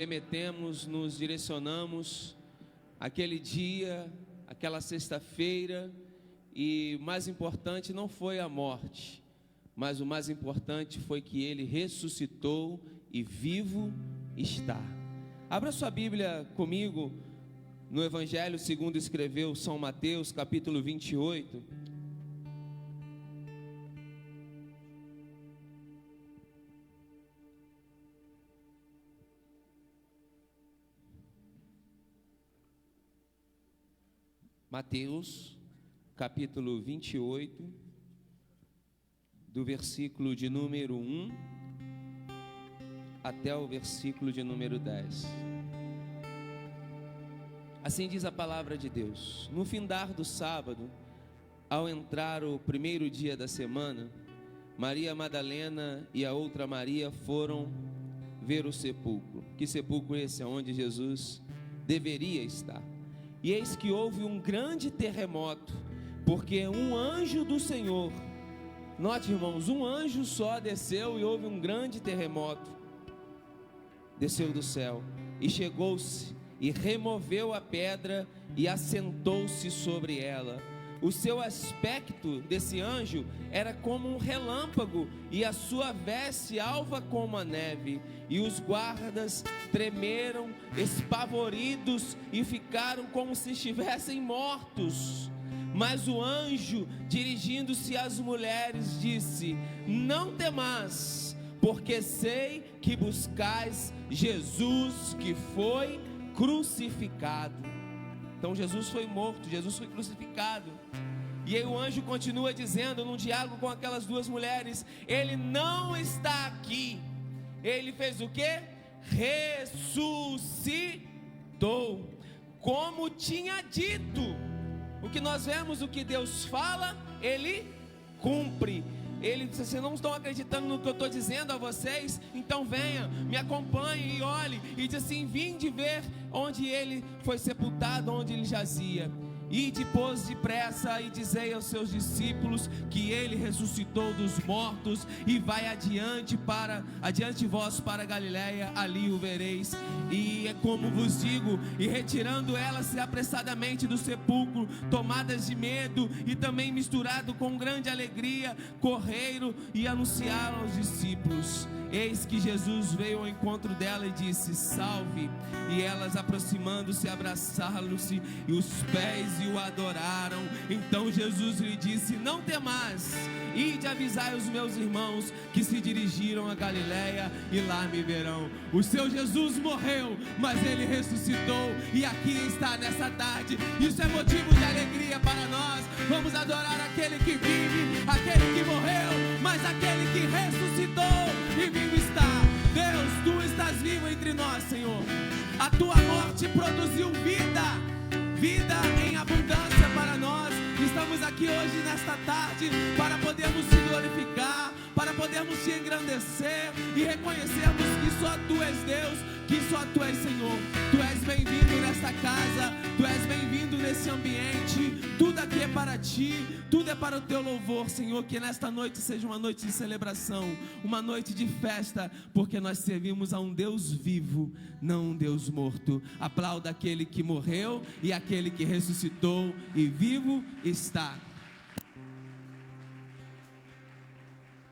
remetemos, nos direcionamos àquele dia, àquela sexta-feira, e o mais importante não foi a morte, mas o mais importante foi que ele ressuscitou e vivo está. Abra sua Bíblia comigo no Evangelho segundo escreveu São Mateus, capítulo 28. Mateus, capítulo 28, do versículo de número 1 até o versículo de número 10. Assim diz a palavra de Deus: no findar do sábado, ao entrar o primeiro dia da semana, Maria Madalena e a outra Maria foram ver o sepulcro. Que sepulcro esse? Onde Jesus deveria estar. E eis que houve um grande terremoto, porque um anjo do Senhor, note, irmãos, um anjo só desceu e houve um grande terremoto, desceu do céu, e chegou-se e removeu a pedra e assentou-se sobre ela. O seu aspecto desse anjo era como um relâmpago, e a sua veste alva como a neve. E os guardas tremeram, espavoridos, e ficaram como se estivessem mortos. Mas o anjo, dirigindo-se às mulheres, disse: não temais, porque sei que buscais Jesus que foi crucificado. Então Jesus foi morto, Jesus foi crucificado. E aí o anjo continua dizendo, num diálogo com aquelas duas mulheres: ele não está aqui. Ele fez o quê? Ressuscitou, como tinha dito. O que nós vemos, o que Deus fala, Ele cumpre. Vocês não estão acreditando no que eu estou dizendo a vocês? Então venha, me acompanhe e olhe, e diz assim: vinde ver onde ele foi sepultado, onde ele jazia. E depois depressa e dizei aos seus discípulos que ele ressuscitou dos mortos, e vai adiante vós para Galiléia, ali o vereis. E é como vos digo. E retirando elas apressadamente do sepulcro, tomadas de medo e também misturado com grande alegria, correram e anunciaram aos discípulos. Eis que Jesus veio ao encontro dela e disse: salve. E elas, aproximando-se, abraçaram-se e os pés e o adoraram. Então Jesus lhe disse: não temais, ide avisai os meus irmãos que se dirigiram a Galiléia, e lá me verão. O seu Jesus morreu, mas ele ressuscitou, e aqui está nessa tarde. Isso é motivo de alegria para nós. Vamos adorar aquele que vive, aquele que morreu, mas aquele que ressuscitou e vivo está. Deus, tu estás vivo entre nós, Senhor. A tua morte produziu vida, vida em abundância para nós. Estamos aqui hoje, nesta tarde, para podermos te glorificar, para podermos te engrandecer e reconhecermos que só tu és Deus, que só tu és Senhor. Tu és bem-vindo nesta casa, tu és bem-vindo nesse ambiente. Tudo aqui é para ti, tudo é para o teu louvor, Senhor. Que nesta noite seja uma noite de celebração, uma noite de festa, porque nós servimos a um Deus vivo, não um Deus morto. Aplauda aquele que morreu e aquele que ressuscitou e vivo está.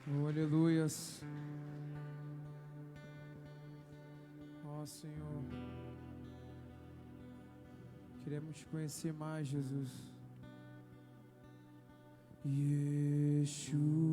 Oh, aleluias. Ó Senhor, queremos te conhecer mais, Jesus. Yeshua.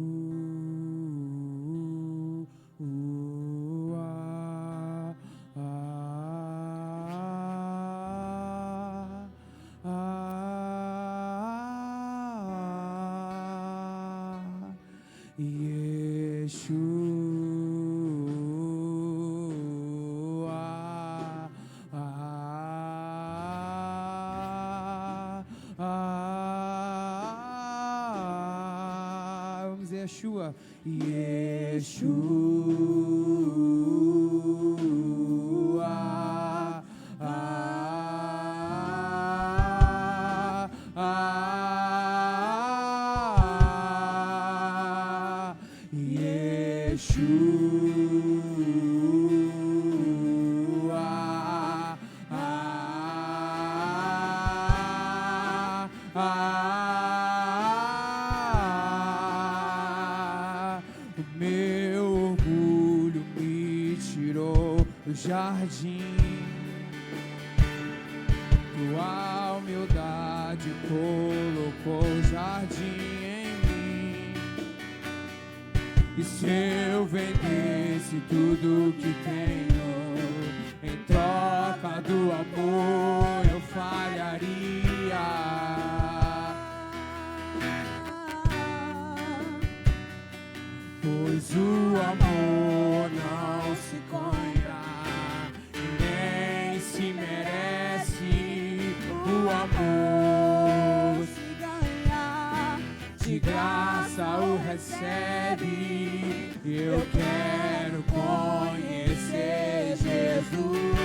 Yeshua, Yeshua. jardim. Tua humildade colocou jardim em mim. E se eu vendesse tudo que tenho em troca do amor, eu falharia. Pois o amor não se ganha, nem se merece. O amor se ganha, de graça o recebe. Eu quero conhecer Jesus.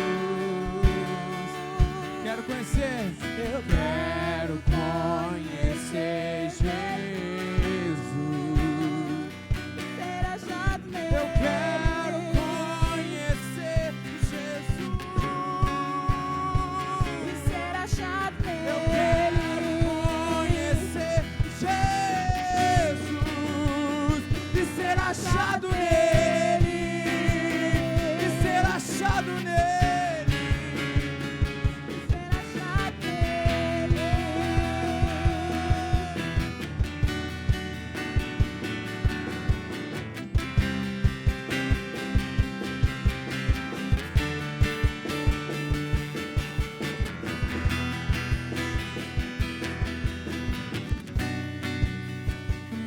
Quero conhecer. Eu quero conhecer Jesus. Eu quero conhecer Jesus e ser achado nele. Eu quero conhecer Jesus e ser achado nele. E ser achado nele.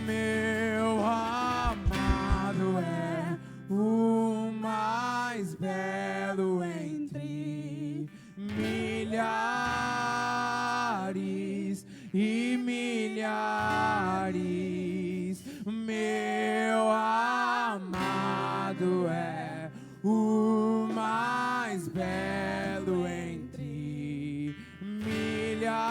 Meu amado é o mais belo entre milhares e milhares. Meu amado é o mais belo entre milhares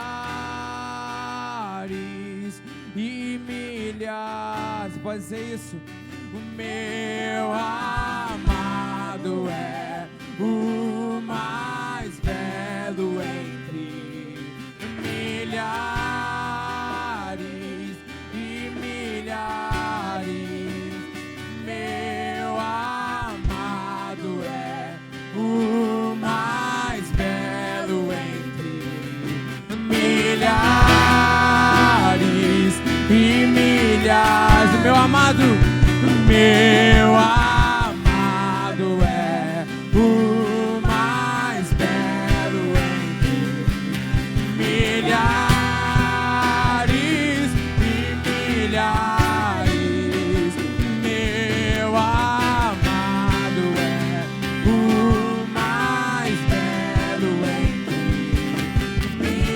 e milhares. Pode dizer isso? O meu amado é o mais belo entre milhares e milhares. Meu amado é o mais belo entre milhares e milhares. Meu amado é o mais belo entre milhares e milhares. Meu amado é o mais belo entre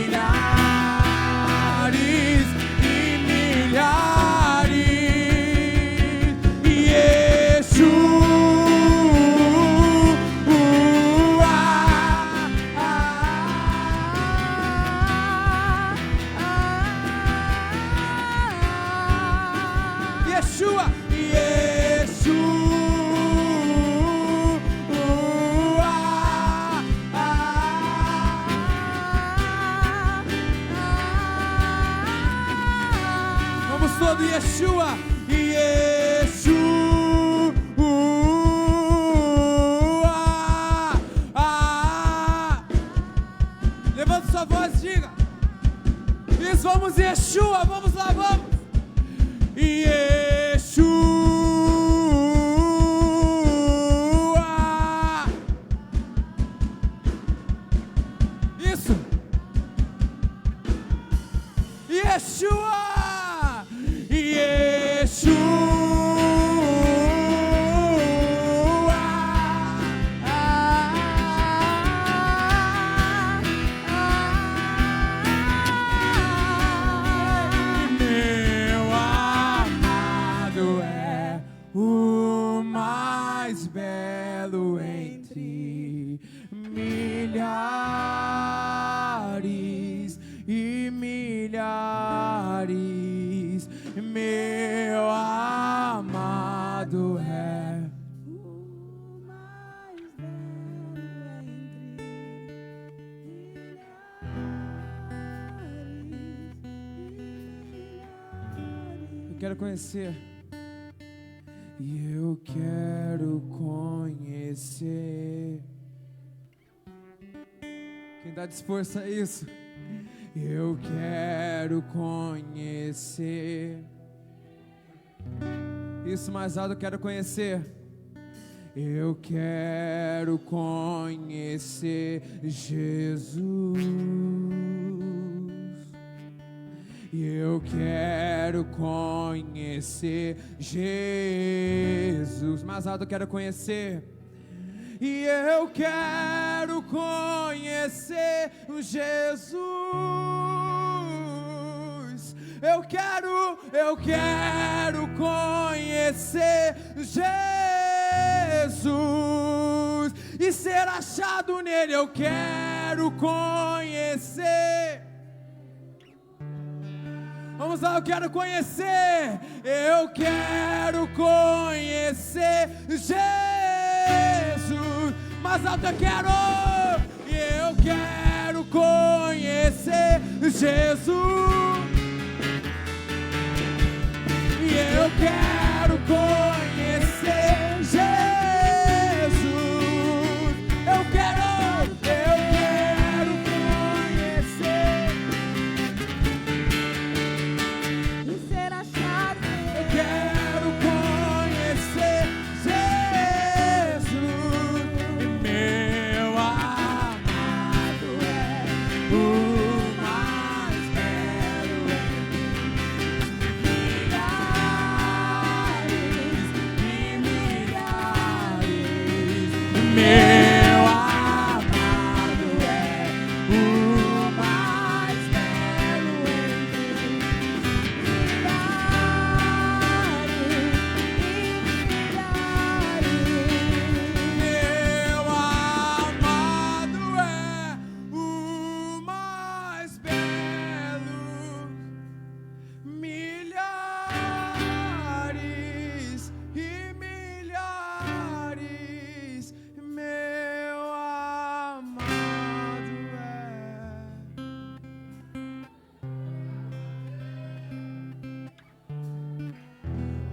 milhares e milhares. Yeshua, vamos todo Yeshua, levanta sua voz, diga isso, vamos Yeshua, vamos lá, vamos Yeshua, isso, Yeshua, meu amado é o mais belo entre milhares e milhares. Meu amado é O mais belo entre milhares. Eu quero conhecer. E eu quero conhecer Dá força a isso. Eu quero conhecer. Isso, mais alto, eu quero conhecer. Eu quero conhecer Jesus. Eu quero conhecer Jesus. Mais alto, eu quero conhecer. E eu quero conhecer Jesus. Eu quero conhecer Jesus e ser achado nele. Eu quero conhecer. Vamos lá, eu quero conhecer. Eu quero conhecer Jesus. Mais alto eu quero. Eu quero conhecer Jesus. E eu quero conhecer Jesus. Eu quero conhecer E ser achado eu quero conhecer Jesus. E meu amado é o mais belo meu amado é o mais belo entre meu amado é o mais belo, milhares e milhares. Meu amado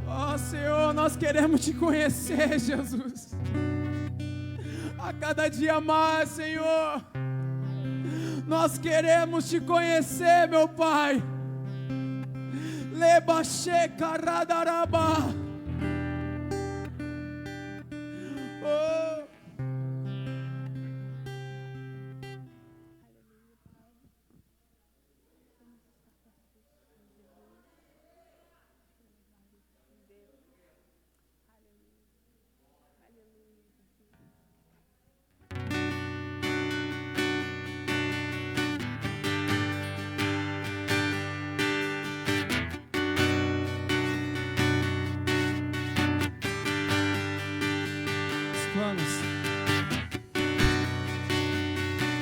ó Senhor, nós queremos te conhecer, Jesus. A cada dia mais, Senhor. Nós queremos te conhecer, meu Pai. Lebaxê caradarabá. Oh.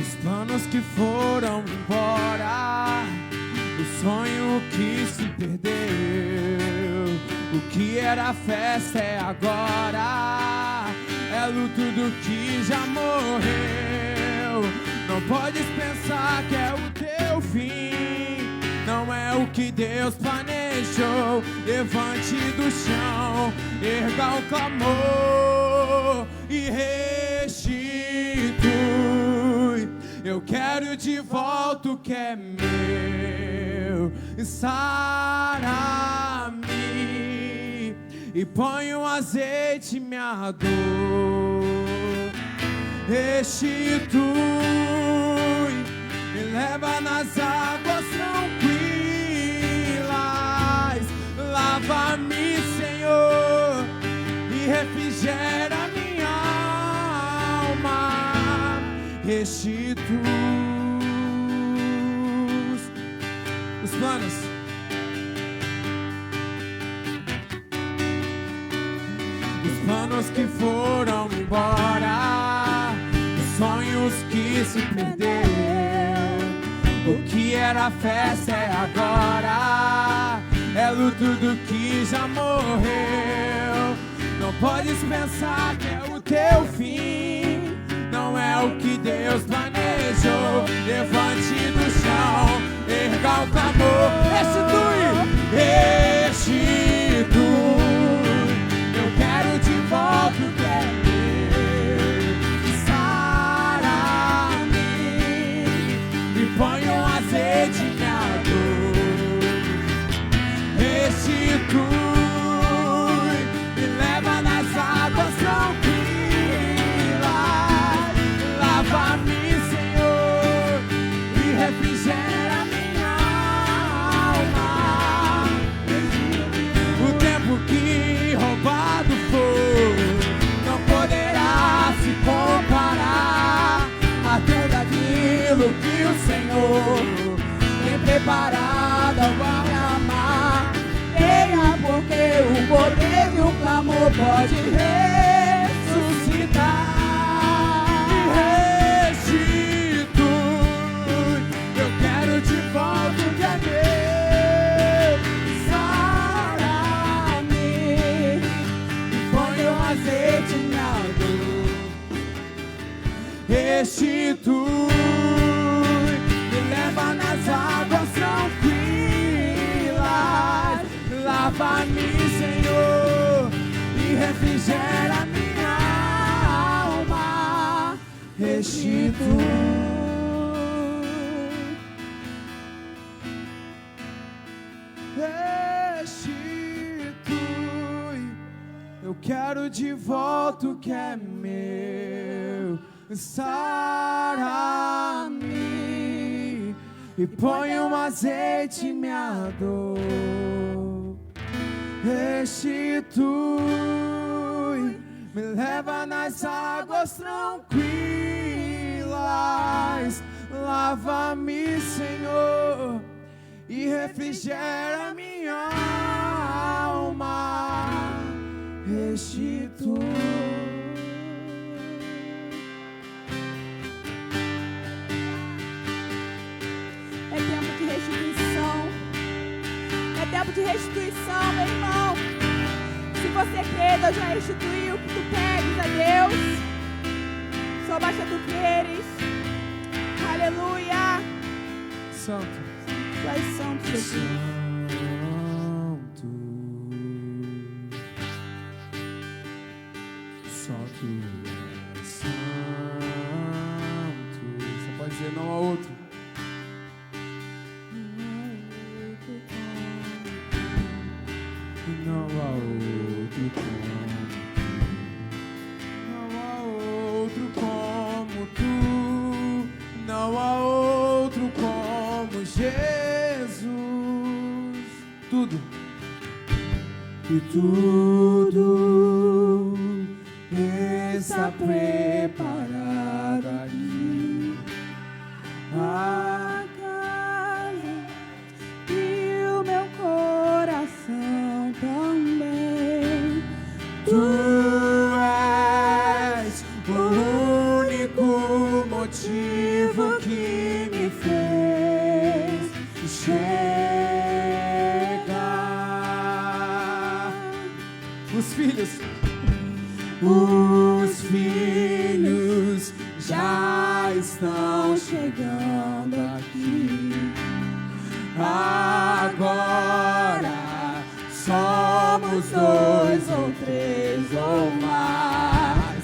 Os planos que foram embora, o sonho que se perdeu, o que era festa é agora, é luto do que já morreu. Não podes pensar que é o teu fim, não é o que Deus planejou. Levante do chão, erga o clamor e restitui. Eu quero de volta o que é meu. Sara-me e põe um azeite em minha dor. Restitui, me leva nas águas tranquilas. Lava-me, Senhor, e refrigera minha alma. Restitui os planos. Os planos que foram embora, os sonhos que se perderam, o que era festa é agora, é luto do que já morreu. Não podes pensar que é o teu fim, não é o que Deus planejou. Levante do chão, erga o clamor, restitui. Eu quero de volta o que é meu. Sara-me aquilo que o Senhor tem preparado ao me amar. Creia, porque o poder de um clamor pode ressuscitar. Eu quero de volta o que é meu. Sara-me e põe o azeite na dor. Restitui, me leva nas águas tranquilas. Lava-me, Senhor, e refrigera minha alma. Restitui. Restitui, eu quero de volta o que é meu. Sara-me e põe um azeite em minha dor. Restitui, me leva nas águas tranquilas. Lava-me, Senhor, e refrigera minha alma. Restitui. É tempo de restituição. É tempo de restituição, meu irmão. Se você crê, Deus já restituiu o que tu pedes a Deus. Só basta tu creres. Aleluia. Santo. Tu és santo, Jesus. Só tu és santo. Você pode dizer não a outro. Não há outro como. Não há outro como tu. Não há outro como Jesus. Tudo. E tudo está preparado aqui. A casa e o meu coração também. Tu és o único motivo que me fez chegar. Os filhos já estão chegando aqui. Agora somos 2 ou 3 ou mais.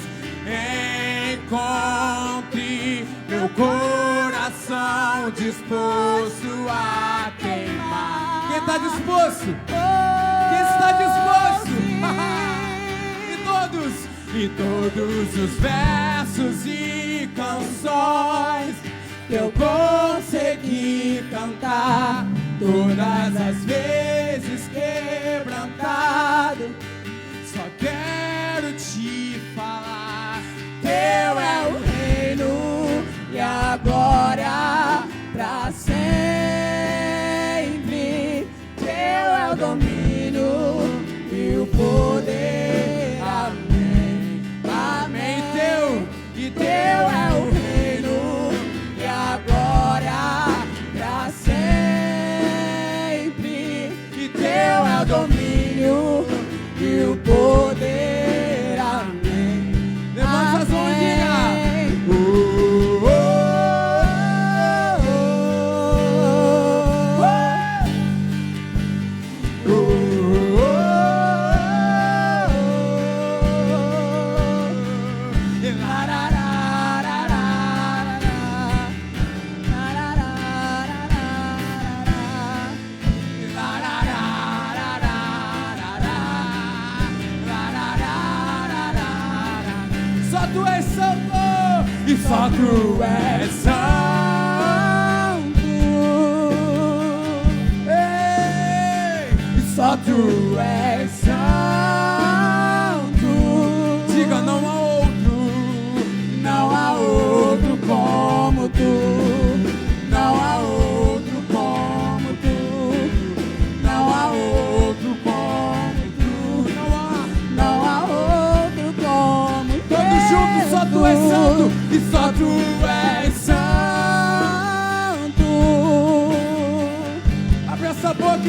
Encontre meu coração disposto a queimar. Quem está disposto? Quem está disposto? E todos os versos e canções que eu consegui cantar, todas as vezes quebrantado, só quero te falar. Teu é o reino e a glória pra sempre. Teu é o domínio e o poder. Teu é o reino e a glória pra sempre. E teu é o domínio e o poder. Amém. Levanta as mãos e diga. E só tu és santo. Ei, e só tu és santo. Diga, não há outro como tu.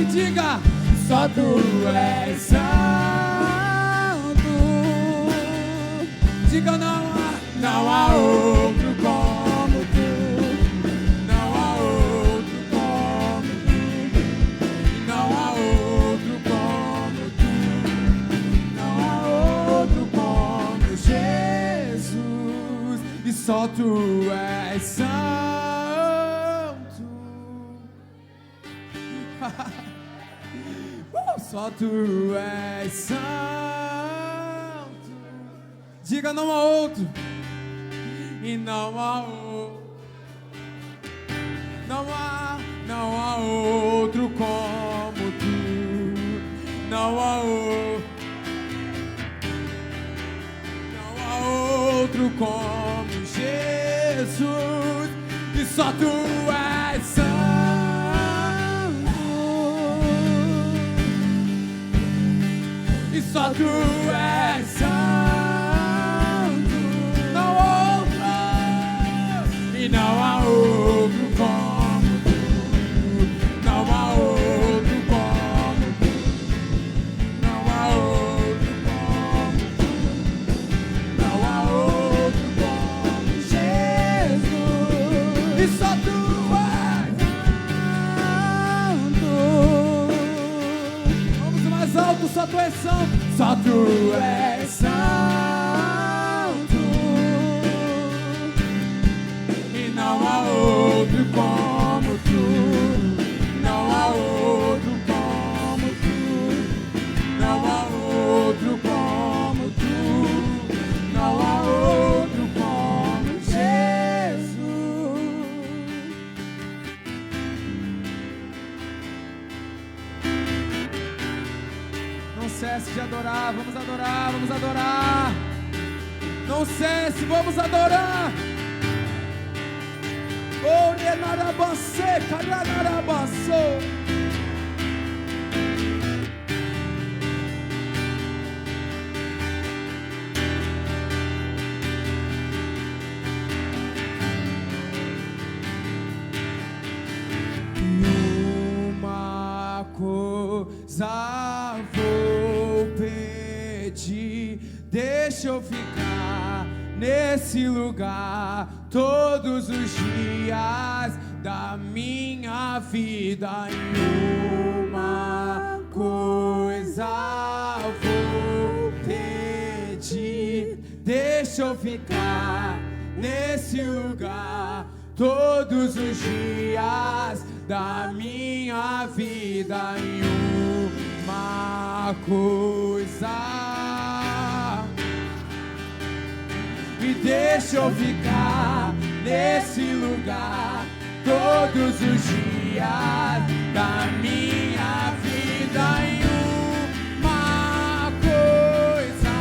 diga: só tu és santo. Diga: não há outro como tu. Não há outro como tu. Não há outro como tu. Não há outro como Jesus. E só tu és santo. Só tu és santo. Diga: não há outro. E não há outro. Não há outro como tu. Não há outro. Não há outro como Jesus. E só tu és santo. E só tu és santo. Não há outro. E não há outro como tu. Não há outro como tu. Não há outro como tu. Não há outro como Jesus. E só tu és santo. Vamos mais alto. Só tu és santo. Só tu és santo. E não há outro como tu. Não há outro como tu. Não há outro como tu. Não há outro como Jesus. Não cesse de adorar, vamos adorar, vamos adorar. Não cesse, vamos adorar. Oh, nenarabase, caranarabaso. Uma coisa vou pedir, deixa eu ficar nesse lugar todos os dias da minha vida. Em uma coisa vou pedir, deixa eu ficar nesse lugar todos os dias da minha vida. Em uma coisa, e deixa eu ficar nesse lugar todos os dias da minha vida. Em uma coisa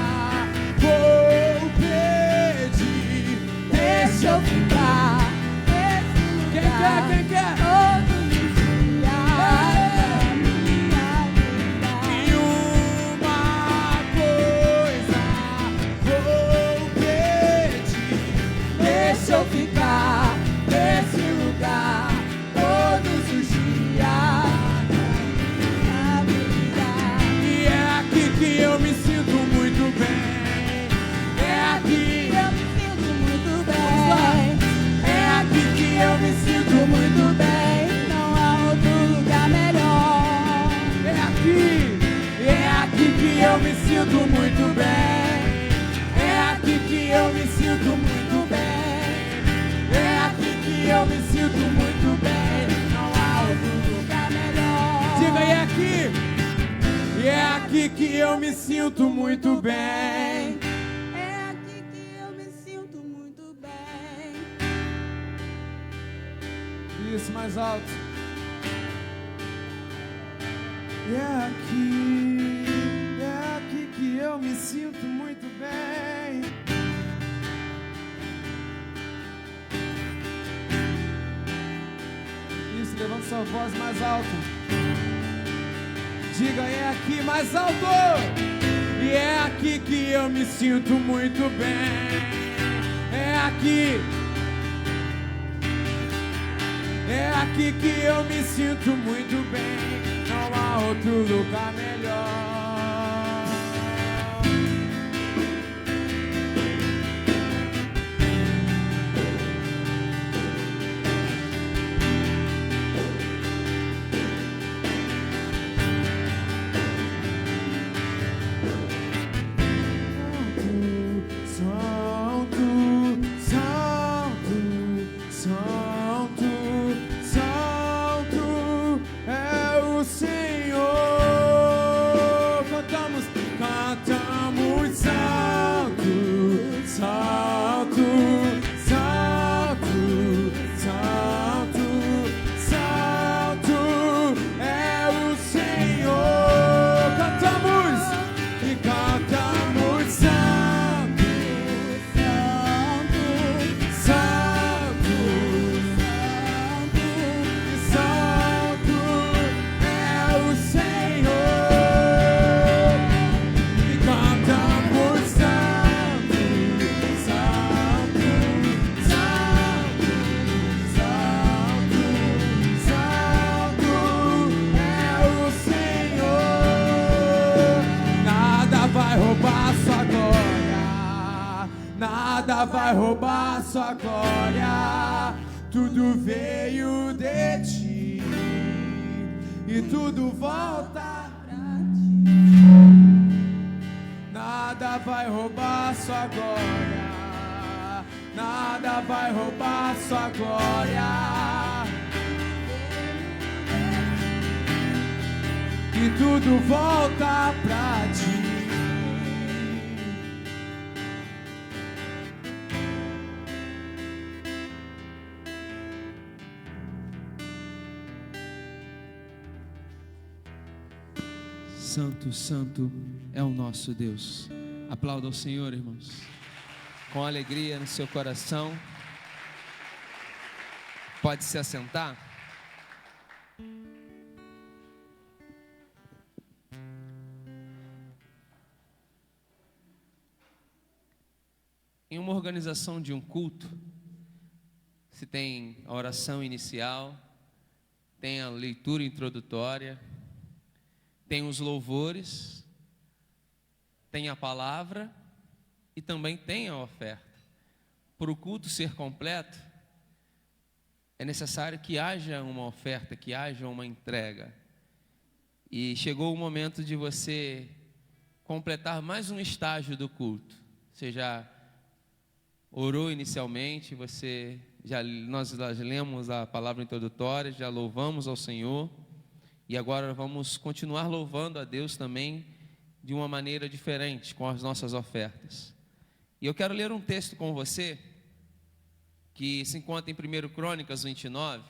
vou pedir, deixa eu ficar nesse lugar. Quem quer? Todos os dias da minha vida. Em uma coisa vou pedir, deixa eu ficar nesse lugar todos os dias da minha vida. E é aqui que eu me sinto muito bem. É aqui que eu me sinto muito bem. É aqui que eu me sinto muito bem. Não há outro lugar melhor. É aqui que eu me sinto muito bem. É aqui que eu me sinto muito bem. É aqui que eu me sinto muito bem. Não há outro lugar melhor. Diga: e aqui? E é aqui que eu me sinto muito bem. É aqui que eu me sinto muito bem. Isso, mais alto. É aqui que eu me sinto muito bem. Isso, levanta sua voz mais alto. Diga: é aqui, mais alto. E é aqui que eu me sinto muito bem. É aqui. É aqui que eu me sinto muito bem. Não há outro lugar melhor. Nada vai roubar sua glória, tudo veio de ti e tudo volta pra ti. Nada vai roubar sua glória, nada vai roubar sua glória, e tudo volta pra ti. Santo, santo é o nosso Deus. Aplauda ao Senhor, irmãos, com alegria no seu coração. Pode se assentar. Em uma organização de um culto, se tem a oração inicial, tem a leitura introdutória, tem os louvores, tem a palavra e também tem a oferta. Para o culto ser completo, é necessário que haja uma oferta, que haja uma entrega. E chegou o momento de você completar mais um estágio do culto. Você já orou inicialmente, nós lemos a palavra introdutória, já louvamos ao Senhor. E agora vamos continuar louvando a Deus também de uma maneira diferente, com as nossas ofertas. E eu quero ler um texto com você, que se encontra em 1 Crônicas 29.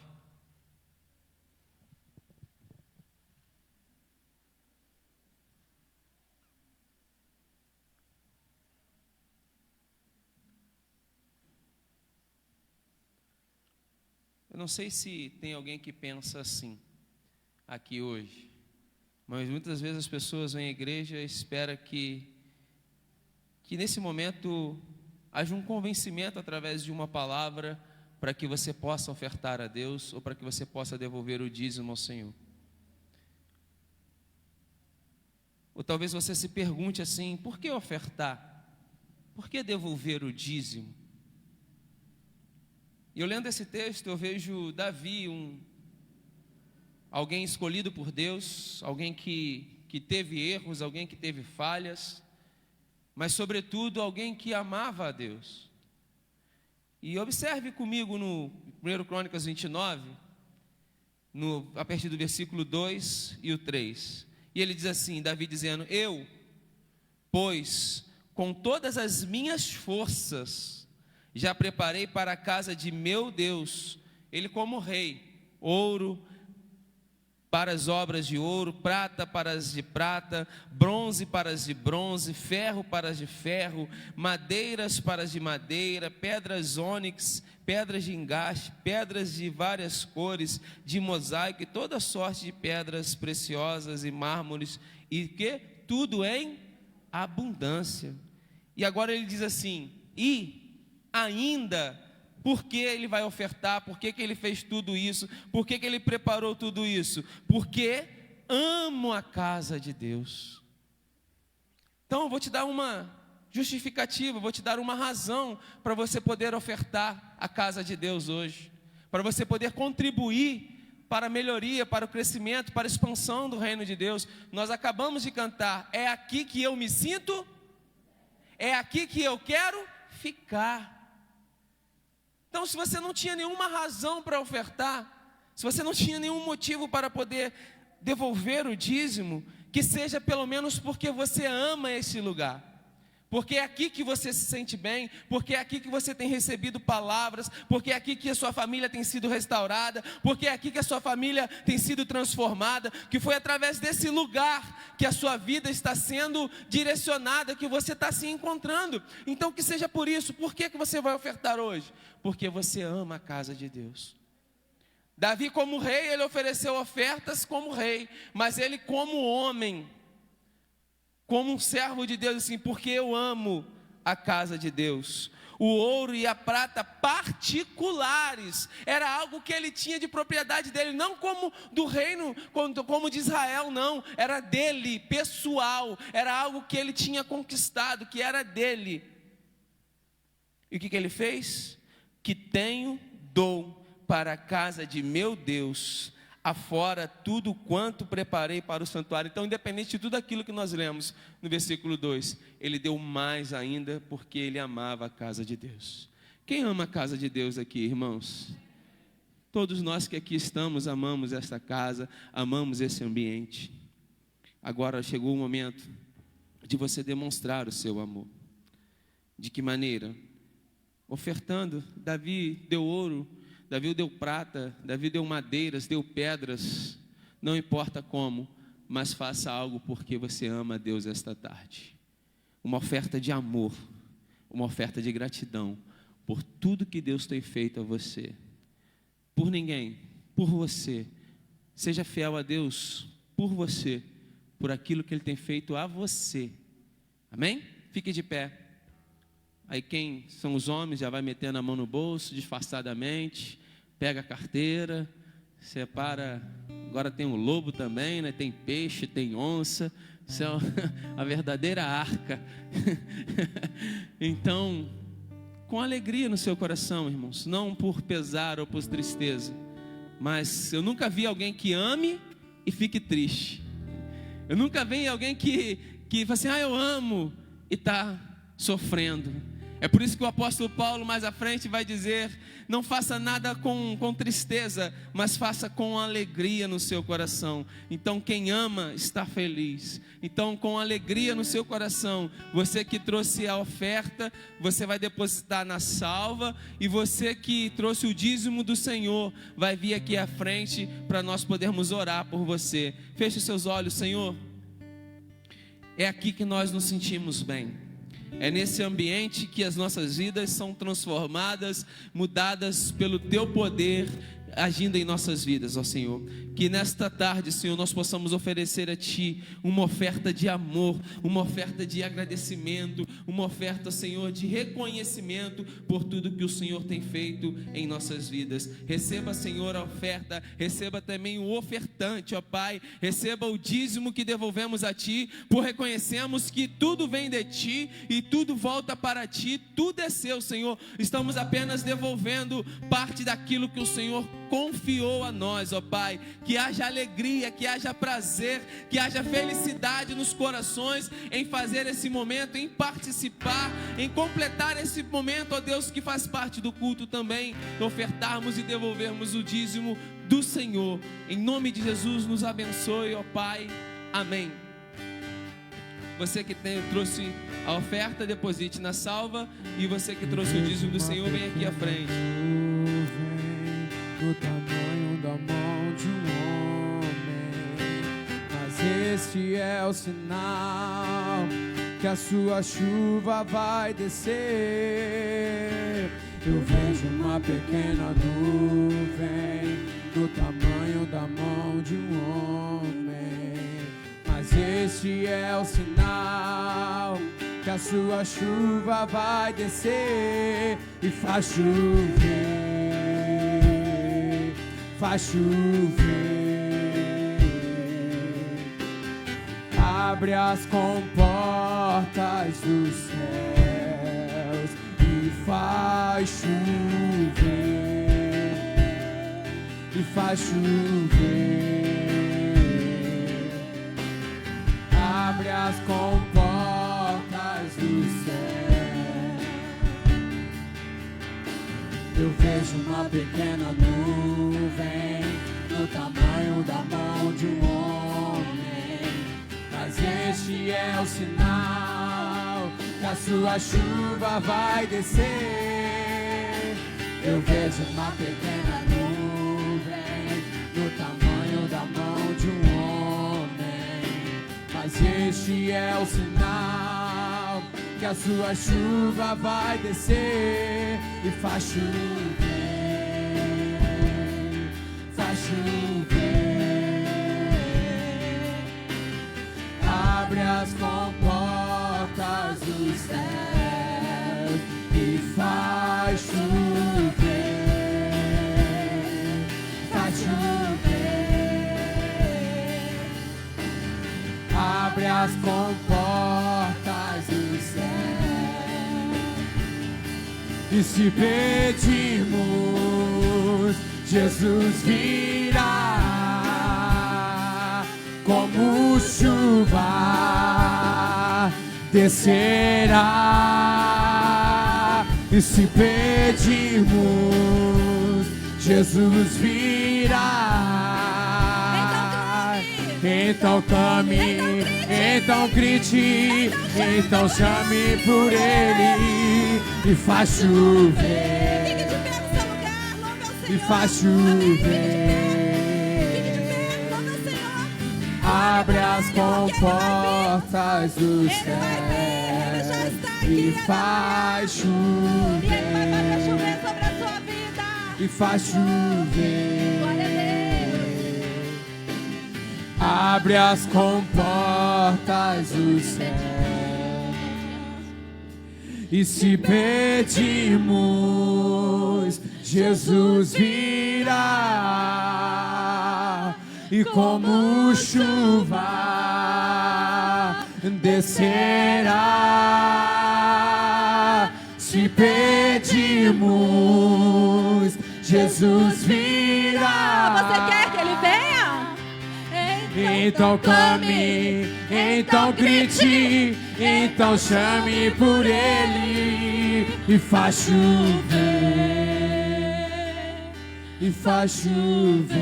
Eu não sei se tem alguém que pensa assim aqui hoje, mas muitas vezes as pessoas vêm à igreja e esperam que nesse momento haja um convencimento através de uma palavra para que você possa ofertar a Deus ou para que você possa devolver o dízimo ao Senhor. Ou talvez você se pergunte assim: por que ofertar? Por que devolver o dízimo? E eu lendo esse texto, eu vejo Davi, alguém escolhido por Deus, alguém que teve erros, alguém que teve falhas, mas sobretudo alguém que amava a Deus. E observe comigo no 1 Crônicas 29, a partir do versículo 2 e o 3. E ele diz assim, Davi dizendo: eu, pois, com todas as minhas forças, já preparei para a casa de meu Deus, ele como rei, ouro para as obras de ouro, prata para as de prata, bronze para as de bronze, ferro para as de ferro, madeiras para as de madeira, pedras ônix, pedras de engaste, pedras de várias cores, de mosaico e toda sorte de pedras preciosas e mármores, e que tudo em abundância. E agora ele diz assim: e ainda, por que ele vai ofertar? Por que ele fez tudo isso? Por que ele preparou tudo isso? Porque amo a casa de Deus. Então eu vou te dar uma justificativa, vou te dar uma razão para você poder ofertar a casa de Deus hoje, para você poder contribuir para a melhoria, para o crescimento, para a expansão do reino de Deus. Nós acabamos de cantar, é aqui que eu me sinto, é aqui que eu quero ficar. Então, se você não tinha nenhuma razão para ofertar, se você não tinha nenhum motivo para poder devolver o dízimo, que seja pelo menos porque você ama esse lugar, porque é aqui que você se sente bem, porque é aqui que você tem recebido palavras, porque é aqui que a sua família tem sido restaurada, porque é aqui que a sua família tem sido transformada, que foi através desse lugar que a sua vida está sendo direcionada, que você está se encontrando. Então que seja por isso. Por que você vai ofertar hoje? Porque você ama a casa de Deus. Davi, como rei, ele ofereceu ofertas como rei, mas ele, como homem, como um servo de Deus, assim, porque eu amo a casa de Deus. O ouro e a prata particulares era algo que ele tinha de propriedade dele, não como do reino, como de Israel, não, era dele, pessoal, era algo que ele tinha conquistado, que era dele. E o que ele fez? Que tenho, dou para a casa de meu Deus, afora tudo quanto preparei para o santuário. Então, independente de tudo aquilo que nós lemos no versículo 2, ele deu mais ainda, porque ele amava a casa de Deus. Quem ama a casa de Deus aqui, irmãos? Todos nós que aqui estamos amamos esta casa, amamos esse ambiente. Agora chegou o momento de você demonstrar o seu amor. De que maneira? Ofertando. Davi deu ouro, Davi deu prata, Davi deu madeiras, deu pedras, não importa como, mas faça algo porque você ama a Deus esta tarde. Uma oferta de amor, uma oferta de gratidão por tudo que Deus tem feito a você. Por ninguém, por você. Seja fiel a Deus por você, por aquilo que Ele tem feito a você. Amém? Fique de pé. Aí quem são os homens já vai metendo a mão no bolso, disfarçadamente, pega a carteira, separa. Agora tem um lobo também, né? Tem peixe, tem onça. Isso é a verdadeira arca. Então, com alegria no seu coração, irmãos, não por pesar ou por tristeza, mas eu nunca vi alguém que ame e fique triste. Eu nunca vi alguém que fala assim, eu amo, e está sofrendo. É por isso que o apóstolo Paulo mais à frente vai dizer, não faça nada com tristeza, mas faça com alegria no seu coração. Então quem ama está feliz. Então com alegria no seu coração, você que trouxe a oferta, você vai depositar na salva, e você que trouxe o dízimo do Senhor, vai vir aqui à frente para nós podermos orar por você. Feche seus olhos. Senhor, é aqui que nós nos sentimos bem. É nesse ambiente que as nossas vidas são transformadas, mudadas pelo Teu poder, agindo em nossas vidas, ó Senhor. Que nesta tarde, Senhor, nós possamos oferecer a Ti uma oferta de amor, uma oferta de agradecimento, uma oferta, Senhor, de reconhecimento por tudo que o Senhor tem feito em nossas vidas. Receba, Senhor, a oferta, receba também o ofertante, ó Pai, receba o dízimo que devolvemos a Ti, por reconhecemos que tudo vem de Ti e tudo volta para Ti, tudo é Seu, Senhor. Estamos apenas devolvendo parte daquilo que o Senhor confiou a nós, ó Pai. Que haja alegria, que haja prazer, que haja felicidade nos corações em fazer esse momento, em participar, em completar esse momento, ó Deus, que faz parte do culto também, ofertarmos e devolvermos o dízimo do Senhor. Em nome de Jesus, nos abençoe, ó Pai. Amém. Você que trouxe a oferta, deposite na salva. E você que trouxe o dízimo do Senhor, vem aqui à frente. Do tamanho da mão de um homem, mas este é o sinal que a sua chuva vai descer. Eu vejo uma pequena nuvem do tamanho da mão de um homem, mas este é o sinal que a sua chuva vai descer e faz chover. Faz chover, Abre as comportas dos céus e faz chover, e faz chover. Abre as comportas dos céus. Eu vejo uma pequena nuvem do tamanho da mão de um homem, mas este é o sinal que a sua chuva vai descer. Eu vejo uma pequena nuvem do tamanho da mão de um homem, mas este é o sinal que a sua chuva vai descer e faz chover, faz chover. Abre as comportas dos céus e faz chover, faz chover. Abre as comportas dos céus. E se pedirmos, Jesus virá, como chuva descerá. E se pedirmos, Jesus virá. Então clame, então grite, então chame por Ele e faz chover. Fique de pé no seu lugar, louve ao Senhor. E faz chover. Fique de pé, louve ao Senhor. Abre as comportas dos Ele vai vir, Ele já céus está e aqui. faz E Ele vai fazer chover. chover sobre a sua vida. E faz chover. Glória a Deus. Abre as comportas dos céus. E se pedirmos, Jesus virá, e como chuva descerá. Se pedirmos, Jesus virá. Você quer que Ele venha? Então clame, então grite, então chame por Ele e faz chover, e faz chover.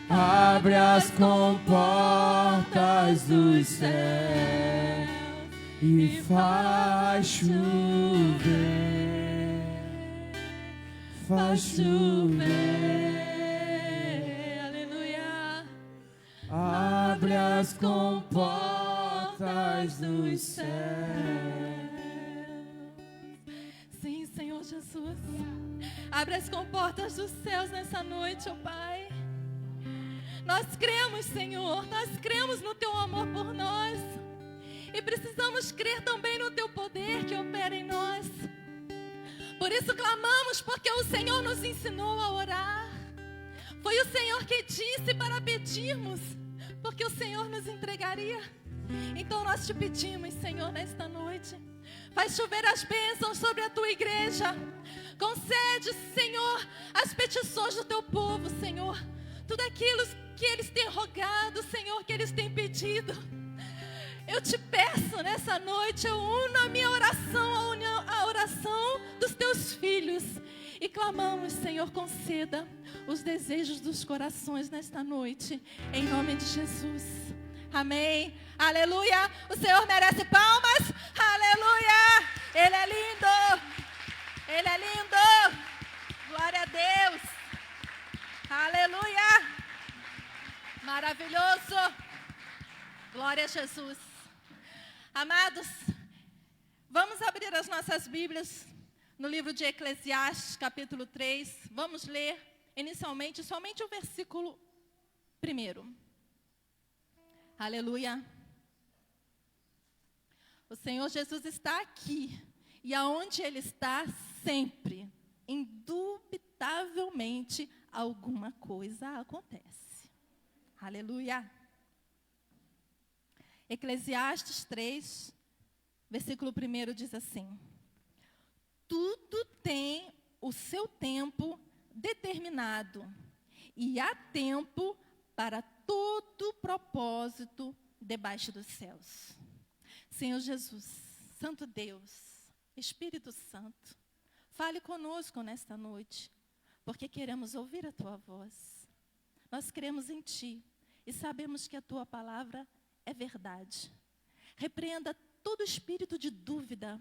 Abre as comportas dos céus e faz chover, faz chover. Abre as comportas dos céus. Sim, Senhor Jesus. Abre as comportas dos céus nessa noite, ó Pai. Nós cremos, Senhor. Nós cremos no Teu amor por nós. E precisamos crer também no Teu poder que opera em nós. Por isso clamamos, porque o Senhor nos ensinou a orar. Foi o Senhor que disse para pedirmos, porque o Senhor nos entregaria. Então nós te pedimos, Senhor, nesta noite, faz chover as bênçãos sobre a tua igreja. Concede, Senhor, as petições do teu povo, Senhor. Tudo aquilo que eles têm rogado, Senhor, que eles têm pedido. Eu te peço nessa noite, eu uno a minha oração, a oração dos teus filhos. E clamamos, Senhor, conceda os desejos dos corações nesta noite, em nome de Jesus. Amém. Aleluia. O Senhor merece palmas. Aleluia. Ele é lindo. Ele é lindo. Glória a Deus. Aleluia. Maravilhoso. Glória a Jesus. Amados, vamos abrir as nossas Bíblias no livro de Eclesiastes, capítulo 3. Vamos ler inicialmente somente o versículo 1. Aleluia. O Senhor Jesus está aqui. E aonde Ele está, sempre, indubitavelmente, alguma coisa acontece. Aleluia. Eclesiastes 3, versículo 1 diz assim: tudo tem o seu tempo determinado, e há tempo para todo propósito debaixo dos céus. Senhor Jesus, Santo Deus, Espírito Santo, fale conosco nesta noite, porque queremos ouvir a Tua voz. Nós cremos em Ti e sabemos que a Tua palavra é verdade. Repreenda todo espírito de dúvida,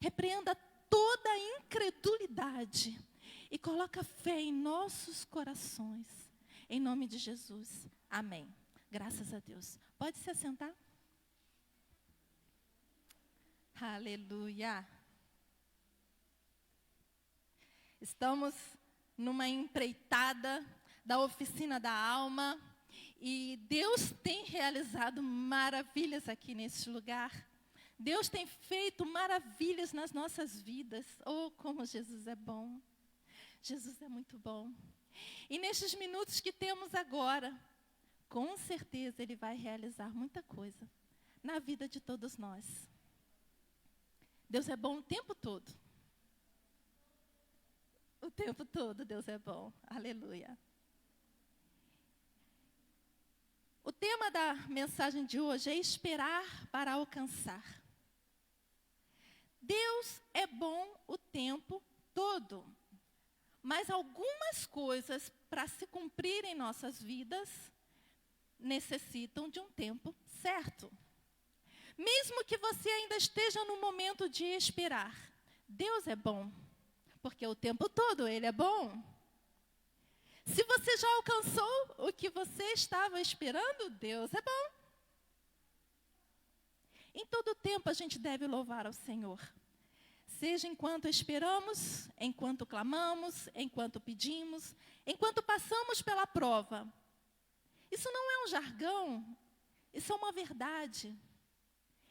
repreenda toda incredulidade e coloca fé em nossos corações. Em nome de Jesus. Amém. Graças a Deus. Pode se assentar? Aleluia. Estamos numa empreitada da oficina da alma e Deus tem realizado maravilhas aqui neste lugar. Deus tem feito maravilhas nas nossas vidas. Oh, como Jesus é bom. Jesus é muito bom. E nestes minutos que temos agora, com certeza Ele vai realizar muita coisa na vida de todos nós. Deus é bom o tempo todo. O tempo todo Deus é bom. Aleluia. O tema da mensagem de hoje é esperar para alcançar. Deus é bom o tempo todo, mas algumas coisas para se cumprir em nossas vidas necessitam de um tempo certo. Mesmo que você ainda esteja no momento de esperar, Deus é bom, porque o tempo todo Ele é bom. Se você já alcançou o que você estava esperando, Deus é bom. Em todo tempo a gente deve louvar ao Senhor. Seja enquanto esperamos, enquanto clamamos, enquanto pedimos, enquanto passamos pela prova. Isso não é um jargão, isso é uma verdade.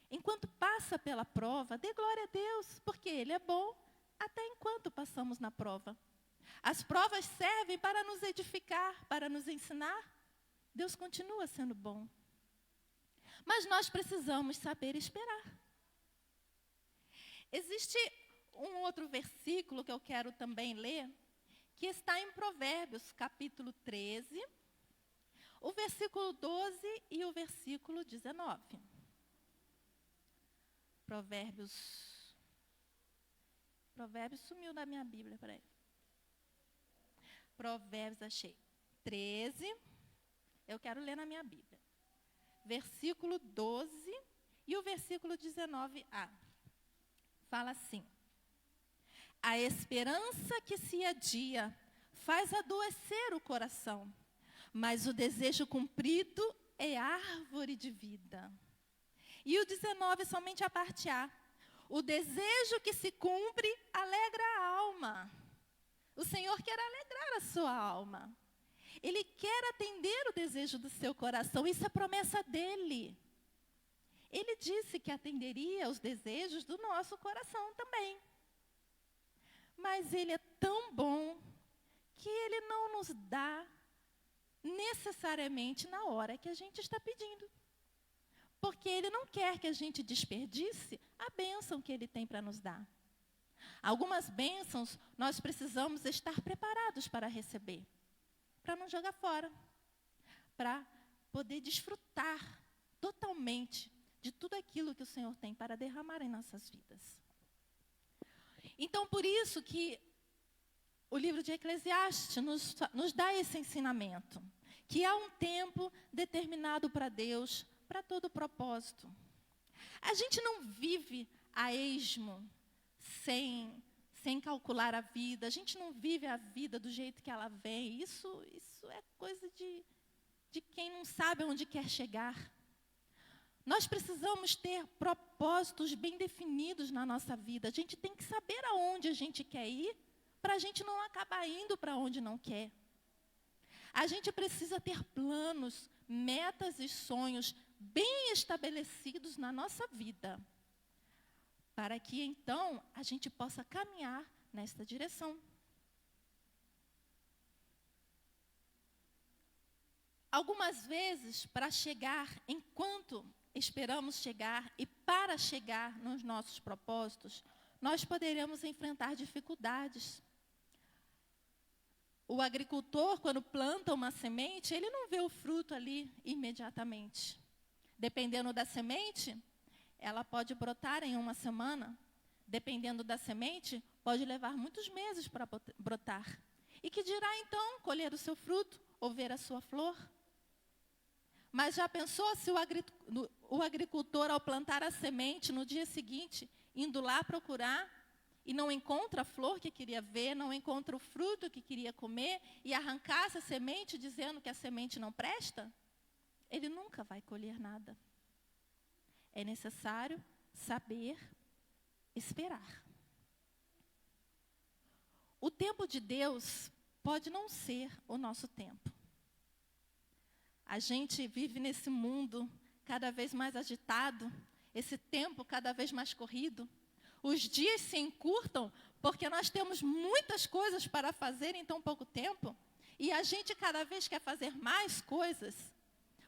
Enquanto passa pela prova, dê glória a Deus, porque Ele é bom até enquanto passamos na prova. As provas servem para nos edificar, para nos ensinar. Deus continua sendo bom. Mas nós precisamos saber esperar. Existe um outro versículo que eu quero também ler, que está em Provérbios, capítulo 13, o versículo 12 e o versículo 19. Provérbios sumiu da minha Bíblia, peraí. Provérbios, achei. 13, eu quero ler na minha Bíblia. Versículo 12 e o versículo 19a. Fala assim: a esperança que se adia faz adoecer o coração, mas o desejo cumprido é árvore de vida. E o 19, somente a parte A. O desejo que se cumpre alegra a alma. O Senhor quer alegrar a sua alma. Ele quer atender o desejo do seu coração. Isso é promessa dele. Ele disse que atenderia os desejos do nosso coração também. Mas Ele é tão bom que Ele não nos dá necessariamente na hora que a gente está pedindo. Porque Ele não quer que a gente desperdice a bênção que Ele tem para nos dar. Algumas bênçãos nós precisamos estar preparados para receber, para não jogar fora, para poder desfrutar totalmente de tudo aquilo que o Senhor tem para derramar em nossas vidas. Então, por isso que o livro de Eclesiastes nos dá esse ensinamento, que há um tempo determinado para Deus, para todo propósito. A gente não vive a esmo, sem calcular a vida. A gente não vive a vida do jeito que ela vem. Isso é coisa de quem não sabe onde quer chegar. Nós precisamos ter propósitos bem definidos na nossa vida. A gente tem que saber aonde a gente quer ir, para a gente não acabar indo para onde não quer. A gente precisa ter planos, metas e sonhos bem estabelecidos na nossa vida, para que então a gente possa caminhar nesta direção. Algumas vezes, para chegar, enquanto esperamos chegar e para chegar nos nossos propósitos, nós poderemos enfrentar dificuldades. O agricultor, quando planta uma semente, ele não vê o fruto ali imediatamente. Dependendo da semente, ela pode brotar em uma semana. Dependendo da semente, pode levar muitos meses para brotar. E que dirá então colher o seu fruto ou ver a sua flor? Mas já pensou se o agricultor, ao plantar a semente, no dia seguinte, indo lá procurar, e não encontra a flor que queria ver, não encontra o fruto que queria comer, e arrancar essa semente dizendo que a semente não presta? Ele nunca vai colher nada. É necessário saber esperar. O tempo de Deus pode não ser o nosso tempo. A gente vive nesse mundo cada vez mais agitado, esse tempo cada vez mais corrido. Os dias se encurtam porque nós temos muitas coisas para fazer em tão pouco tempo. E a gente cada vez quer fazer mais coisas,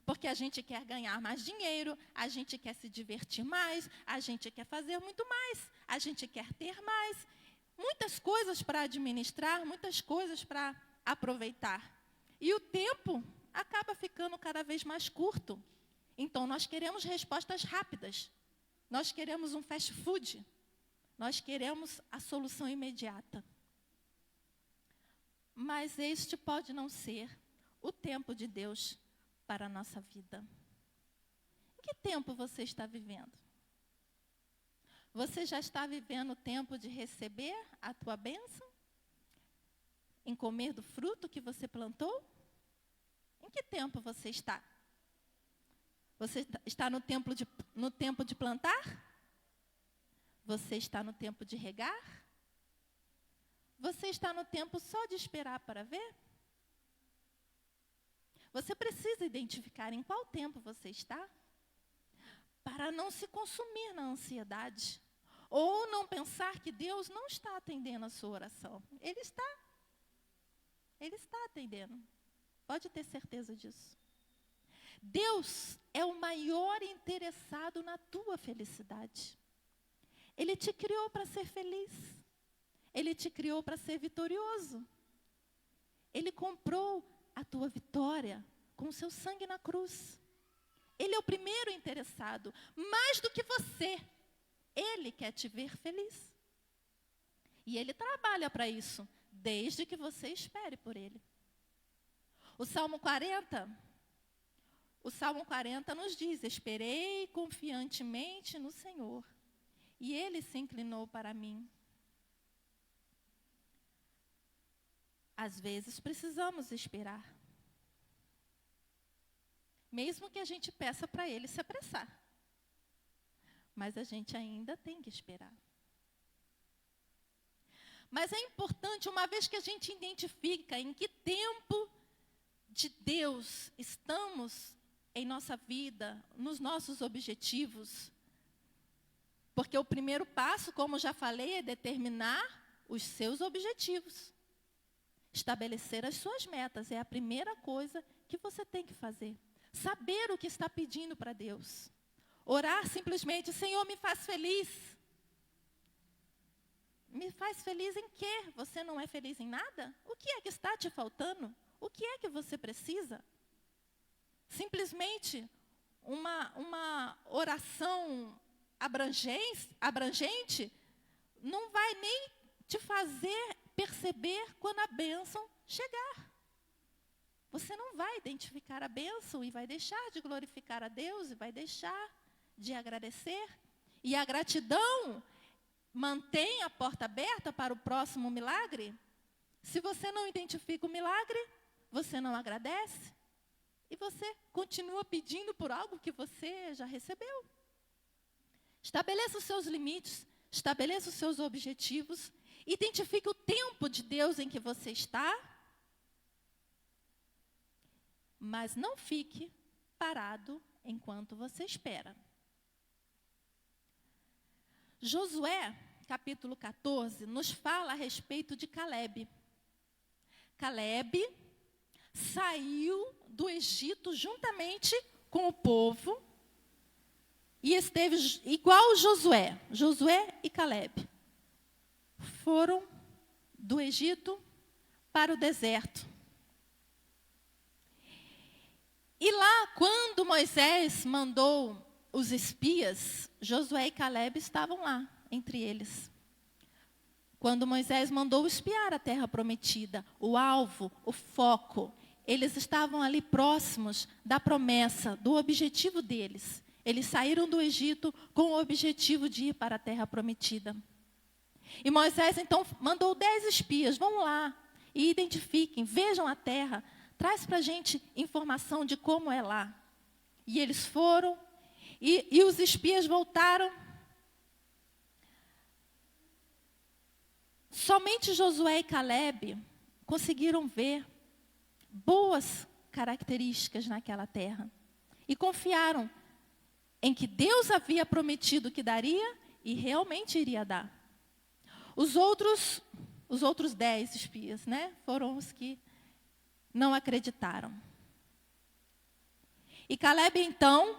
porque a gente quer ganhar mais dinheiro, a gente quer se divertir mais, a gente quer fazer muito mais, a gente quer ter mais. Muitas coisas para administrar, muitas coisas para aproveitar. E o tempo acaba ficando cada vez mais curto. Então, nós queremos respostas rápidas. Nós queremos um fast food. Nós queremos a solução imediata. Mas este pode não ser o tempo de Deus para a nossa vida. Em que tempo você está vivendo? Você já está vivendo o tempo de receber a tua bênção? Em comer do fruto que você plantou? Em que tempo você está? Você está no tempo de plantar? Você está no tempo de regar? Você está no tempo só de esperar para ver? Você precisa identificar em qual tempo você está, para não se consumir na ansiedade, ou não pensar que Deus não está atendendo a sua oração. Ele está. Ele está atendendo. Pode ter certeza disso. Deus é o maior interessado na tua felicidade. Ele te criou para ser feliz. Ele te criou para ser vitorioso. Ele comprou a tua vitória com o seu sangue na cruz. Ele é o primeiro interessado. Mais do que você, Ele quer te ver feliz. E Ele trabalha para isso, desde que você espere por Ele. O Salmo 40 nos diz: esperei confiantemente no Senhor, e Ele se inclinou para mim. Às vezes precisamos esperar, mesmo que a gente peça para Ele se apressar, mas a gente ainda tem que esperar. Mas é importante, uma vez que a gente identifica em que tempo de Deus estamos em nossa vida, nos nossos objetivos, porque o primeiro passo, como já falei, é determinar os seus objetivos. Estabelecer as suas metas é a primeira coisa que você tem que fazer. Saber o que está pedindo para Deus. Orar simplesmente: Senhor, me faz feliz. Me faz feliz em quê? Você não é feliz em nada? O que é que está te faltando? O que é que você precisa? Simplesmente uma oração abrangente não vai nem te fazer perceber quando a bênção chegar. Você não vai identificar a bênção e vai deixar de glorificar a Deus e vai deixar de agradecer. E a gratidão mantém a porta aberta para o próximo milagre. Se você não identifica o milagre, você não agradece e você continua pedindo por algo que você já recebeu. Estabeleça os seus limites, estabeleça os seus objetivos, identifique o tempo de Deus em que você está, mas não fique parado enquanto você espera. Josué, capítulo 14, nos fala a respeito de Caleb. Caleb saiu do Egito juntamente com o povo e esteve igual Josué e Calebe. Foram do Egito para o deserto. E lá, quando Moisés mandou os espias, Josué e Calebe estavam lá, entre eles. Quando Moisés mandou espiar a terra prometida, o alvo, o foco, eles estavam ali próximos da promessa, do objetivo deles. Eles saíram do Egito com o objetivo de ir para a terra prometida. E Moisés então mandou 10 espias, vão lá e identifiquem, vejam a terra, traz para a gente informação de como é lá. E eles foram, e os espias voltaram. Somente Josué e Calebe conseguiram ver boas características naquela terra. E confiaram em que Deus havia prometido que daria e realmente iria dar. Os outros 10 espias, né, foram os que não acreditaram. E Calebe, então,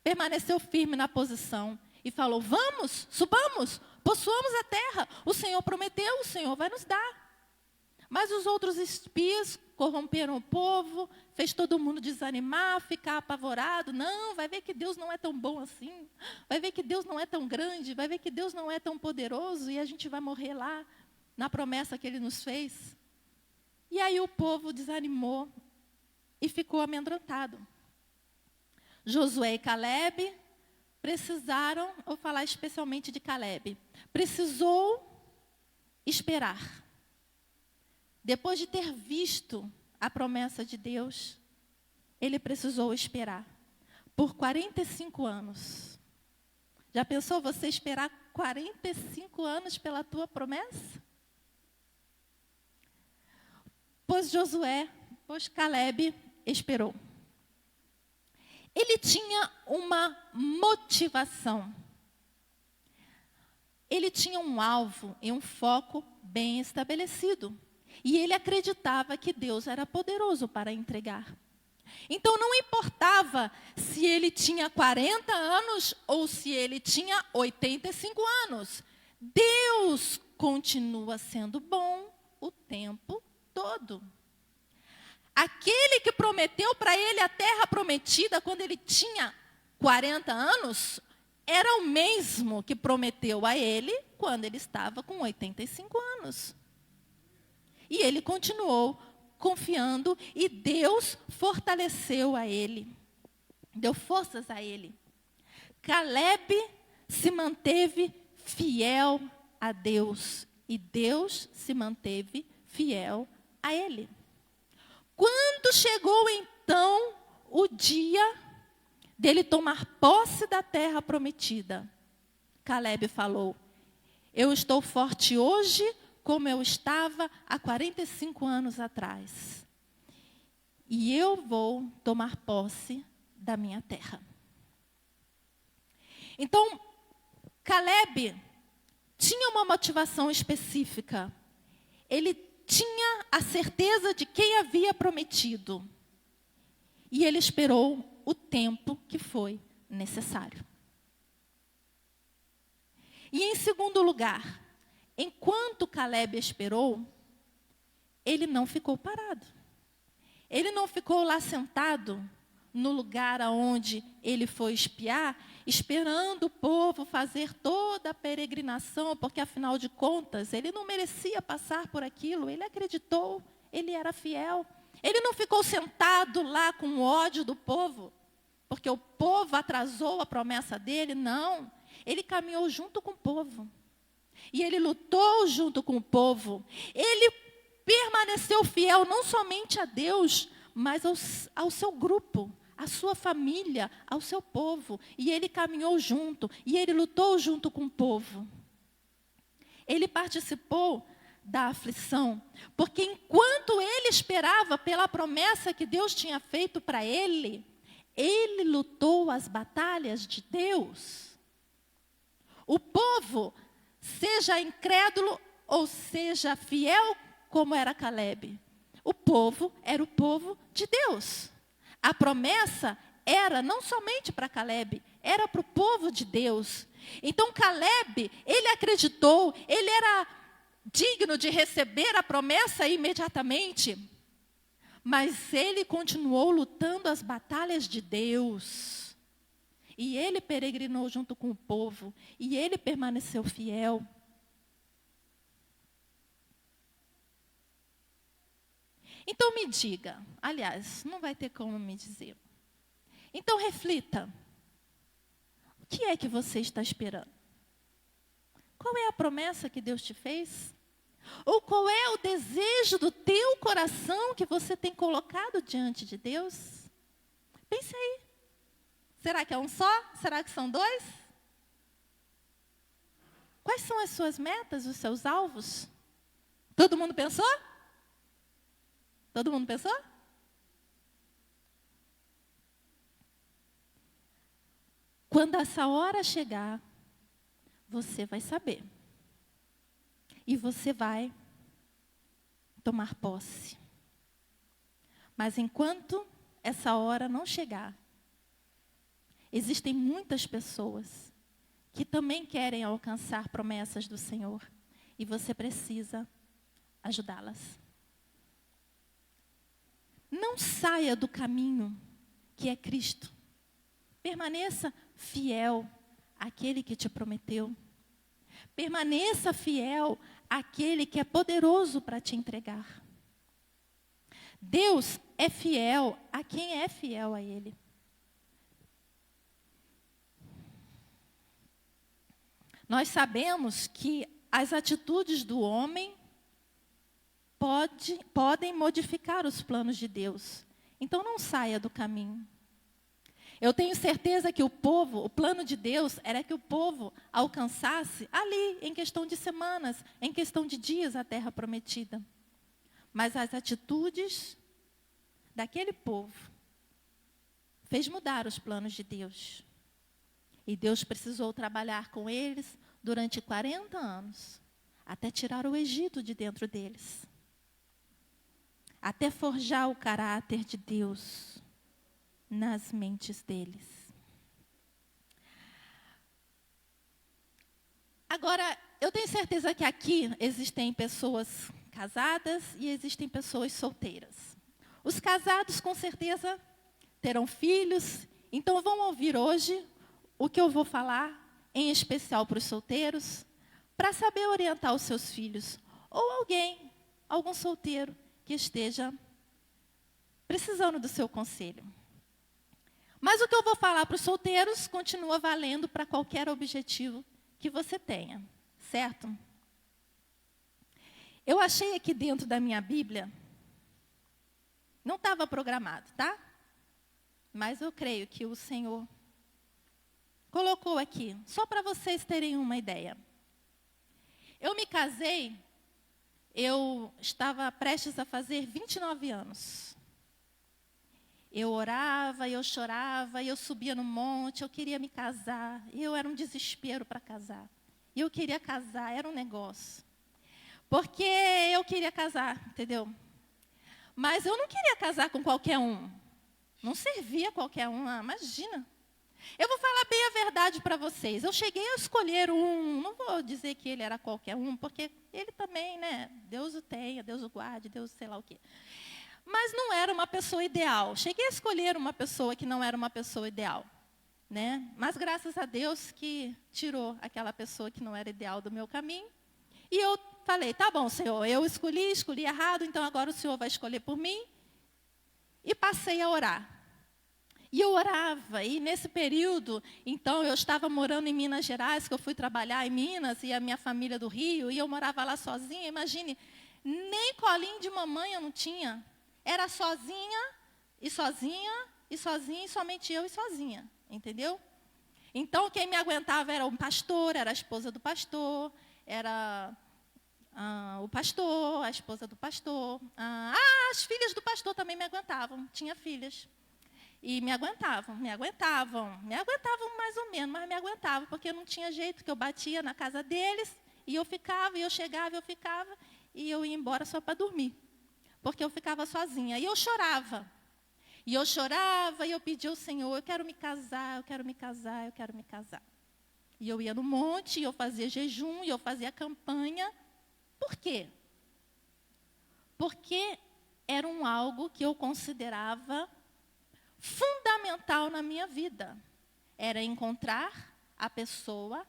permaneceu firme na posição e falou: vamos, subamos, possuamos a terra. O Senhor prometeu, o Senhor vai nos dar. Mas os outros espias corromperam o povo, fez todo mundo desanimar, ficar apavorado. Não, vai ver que Deus não é tão bom assim. Vai ver que Deus não é tão grande. Vai ver que Deus não é tão poderoso. E a gente vai morrer lá, na promessa que Ele nos fez. E aí o povo desanimou e ficou amedrontado. Josué e Calebe precisaram, vou falar especialmente de Calebe, precisou esperar. Depois de ter visto a promessa de Deus, ele precisou esperar por 45 anos. Já pensou você esperar 45 anos pela tua promessa? Pois Calebe esperou. Ele tinha uma motivação. Ele tinha um alvo e um foco bem estabelecido. E ele acreditava que Deus era poderoso para entregar. Então não importava se ele tinha 40 anos ou se ele tinha 85 anos. Deus continua sendo bom o tempo todo. Aquele que prometeu para ele a terra prometida quando ele tinha 40 anos, era o mesmo que prometeu a ele quando ele estava com 85 anos. E ele continuou confiando e Deus fortaleceu a ele. Deu forças a ele. Calebe se manteve fiel a Deus e Deus se manteve fiel a ele. Quando chegou então o dia dele tomar posse da terra prometida, Calebe falou: eu estou forte hoje como eu estava há 45 anos atrás. E eu vou tomar posse da minha terra. Então, Calebe tinha uma motivação específica. Ele tinha a certeza de quem havia prometido. E ele esperou o tempo que foi necessário. E em segundo lugar, enquanto Calebe esperou, ele não ficou parado. Ele não ficou lá sentado no lugar aonde ele foi espiar, esperando o povo fazer toda a peregrinação, porque afinal de contas, ele não merecia passar por aquilo, ele acreditou, ele era fiel. Ele não ficou sentado lá com ódio do povo, porque o povo atrasou a promessa dele, não. Ele caminhou junto com o povo. E ele lutou junto com o povo. Ele permaneceu fiel não somente a Deus, mas ao seu grupo, à sua família, ao seu povo. E ele caminhou junto, e ele lutou junto com o povo. Ele participou da aflição, porque enquanto ele esperava pela promessa que Deus tinha feito para ele, ele lutou as batalhas de Deus. O povo, seja incrédulo ou seja fiel, como era Calebe, o povo era o povo de Deus. A promessa era não somente para Caleb, era para o povo de Deus. Então Caleb, ele acreditou, ele era digno de receber a promessa imediatamente. Mas ele continuou lutando as batalhas de Deus. E ele peregrinou junto com o povo. E ele permaneceu fiel. Então me diga, aliás, não vai ter como me dizer. Então reflita. O que é que você está esperando? Qual é a promessa que Deus te fez? Ou qual é o desejo do teu coração que você tem colocado diante de Deus? Pense aí. Será que é um só? Será que são dois? Quais são as suas metas, os seus alvos? Todo mundo pensou? Todo mundo pensou? Quando essa hora chegar, você vai saber. E você vai tomar posse. Mas enquanto essa hora não chegar, existem muitas pessoas que também querem alcançar promessas do Senhor. E você precisa ajudá-las. Não saia do caminho que é Cristo. Permaneça fiel àquele que te prometeu. Permaneça fiel àquele que é poderoso para te entregar. Deus é fiel a quem é fiel a Ele. Nós sabemos que as atitudes do homem podem modificar os planos de Deus. Então não saia do caminho. Eu tenho certeza que o plano de Deus era que o povo alcançasse ali, em questão de semanas, em questão de dias, a terra prometida. Mas as atitudes daquele povo fez mudar os planos de Deus. E Deus precisou trabalhar com eles durante 40 anos, até tirar o Egito de dentro deles. Até forjar o caráter de Deus nas mentes deles. Agora, eu tenho certeza que aqui existem pessoas casadas e existem pessoas solteiras. Os casados, com certeza, terão filhos. Então, vão ouvir hoje o que eu vou falar, em especial para os solteiros, para saber orientar os seus filhos. Ou algum solteiro que esteja precisando do seu conselho. Mas o que eu vou falar para os solteiros continua valendo para qualquer objetivo que você tenha, certo? Eu achei aqui dentro da minha Bíblia, não estava programado, tá? Mas eu creio que o Senhor colocou aqui, só para vocês terem uma ideia. Eu me casei, eu estava prestes a fazer 29 anos. Eu orava, eu chorava, eu subia no monte, eu queria me casar. Eu era um desespero para casar. Eu queria casar, era um negócio. Porque eu queria casar, entendeu? Mas eu não queria casar com qualquer um. Não servia qualquer um, imagina. Eu vou falar bem a verdade para vocês. Eu cheguei a escolher um, não vou dizer que ele era qualquer um, porque ele também, né? Deus o tenha, Deus o guarde, Deus sei lá o quê. Mas não era uma pessoa ideal. Cheguei a escolher uma pessoa que não era uma pessoa ideal, né? Mas graças a Deus que tirou aquela pessoa que não era ideal do meu caminho. E eu falei, tá bom, Senhor, eu escolhi errado, então agora o Senhor vai escolher por mim. E passei a orar. E eu orava, e nesse período, então, eu estava morando em Minas Gerais, que eu fui trabalhar em Minas, e a minha família do Rio, e eu morava lá sozinha. Imagine, nem colinho de mamãe eu não tinha. Era sozinha, e sozinha, e sozinha, e somente eu e sozinha, entendeu? Então, quem me aguentava era um pastor, era a esposa do pastor, era o pastor, a esposa do pastor. As filhas do pastor também me aguentavam, tinha filhas. E me aguentavam mais ou menos, mas me aguentavam, porque não tinha jeito, que eu batia na casa deles, e eu ficava, e eu chegava, e eu ficava, e eu ia embora só para dormir. porque eu ficava sozinha. E eu chorava. E eu pedia ao Senhor, eu quero me casar, eu quero me casar, eu quero me casar. E eu ia no monte, e eu fazia jejum, e eu fazia campanha. Por quê? Porque era algo que eu considerava fundamental na minha vida. Era encontrar a pessoa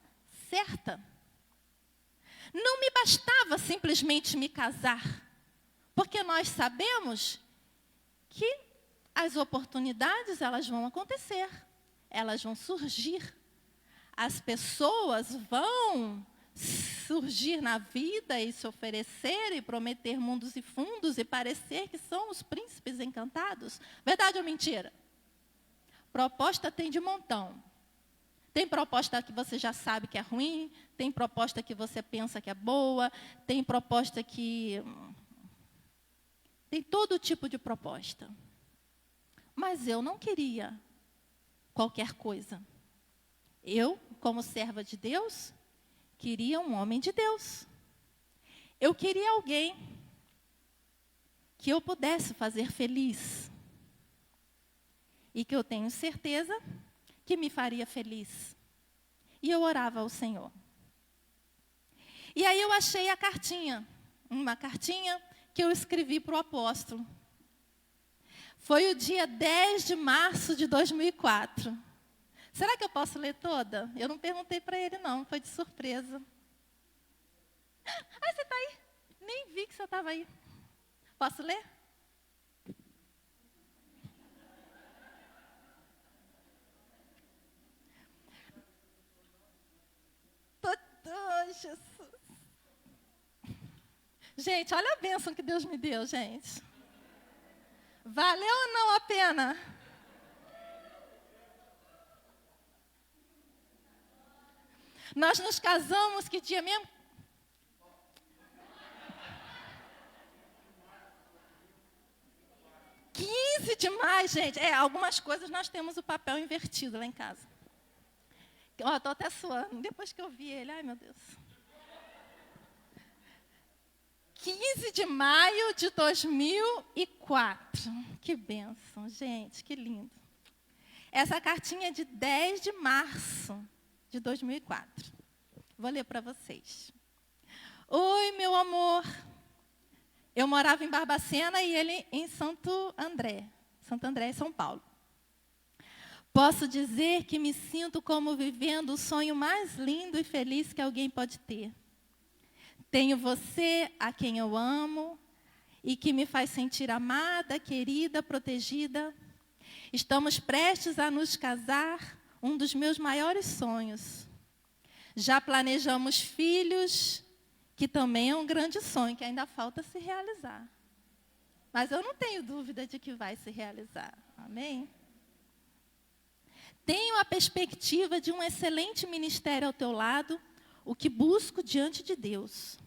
certa. Não me bastava simplesmente me casar, porque nós sabemos que as oportunidades, elas vão acontecer, elas vão surgir. As pessoas vão surgir na vida e se oferecer e prometer mundos e fundos e parecer que são os príncipes encantados. Verdade ou mentira? Proposta tem de montão. Tem proposta que você já sabe que é ruim, tem proposta que você pensa que é boa, tem proposta que... Tem todo tipo de proposta. Mas eu não queria qualquer coisa. Eu, como serva de Deus, queria um homem de Deus. Eu queria alguém que eu pudesse fazer feliz. E que eu tenho certeza que me faria feliz. E eu orava ao Senhor. E aí eu achei a cartinha, uma cartinha que eu escrevi para o apóstolo. Foi o dia 10 de março de 2004. Será que eu posso ler toda? Eu não perguntei para ele, não. Foi de surpresa. Ah, você está aí? Nem vi que você estava aí. Posso ler? Oh, Jesus. Gente, olha a bênção que Deus me deu, gente. Valeu ou não a pena? Nós nos casamos, que dia mesmo? de maio, gente. Algumas coisas nós temos o papel invertido lá em casa. Ó, estou até suando. Depois que eu vi ele, ai meu Deus. 15 de maio de 2004. Que bênção, gente, que lindo. Essa cartinha é de 10 de março de 2004. Vou ler para vocês. Oi, meu amor. Eu morava em Barbacena e ele em Santo André, São Paulo. Posso dizer que me sinto como vivendo o sonho mais lindo e feliz que alguém pode ter. Tenho você, a quem eu amo, e que me faz sentir amada, querida, protegida. Estamos prestes a nos casar, um dos meus maiores sonhos. Já planejamos filhos, que também é um grande sonho, que ainda falta se realizar. Mas eu não tenho dúvida de que vai se realizar. Amém? Tenho a perspectiva de um excelente ministério ao teu lado, o que busco diante de Deus.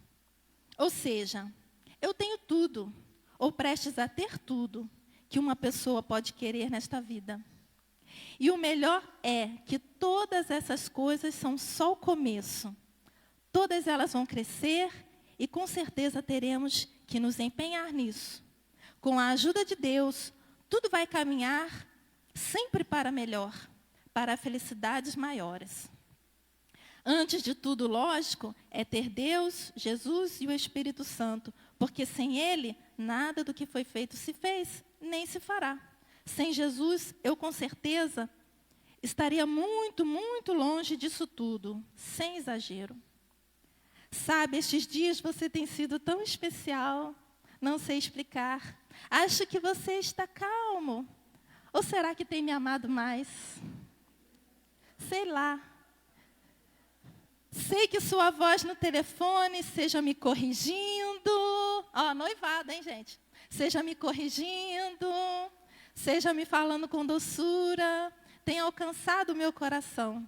Ou seja, eu tenho tudo, ou prestes a ter tudo, que uma pessoa pode querer nesta vida. E o melhor é que todas essas coisas são só o começo. Todas elas vão crescer e com certeza teremos que nos empenhar nisso. Com a ajuda de Deus, tudo vai caminhar sempre para melhor, para felicidades maiores. Antes de tudo, lógico, é ter Deus, Jesus e o Espírito Santo, porque sem Ele, nada do que foi feito se fez, nem se fará. Sem Jesus, eu com certeza estaria muito, muito longe disso tudo, sem exagero. Sabe, estes dias você tem sido tão especial, não sei explicar. Acho que você está calmo. Ou será que tem me amado mais? Sei lá. Sei que sua voz no telefone seja me corrigindo. Ó, noivada, hein, gente? Seja me corrigindo, seja me falando com doçura, tem alcançado o meu coração.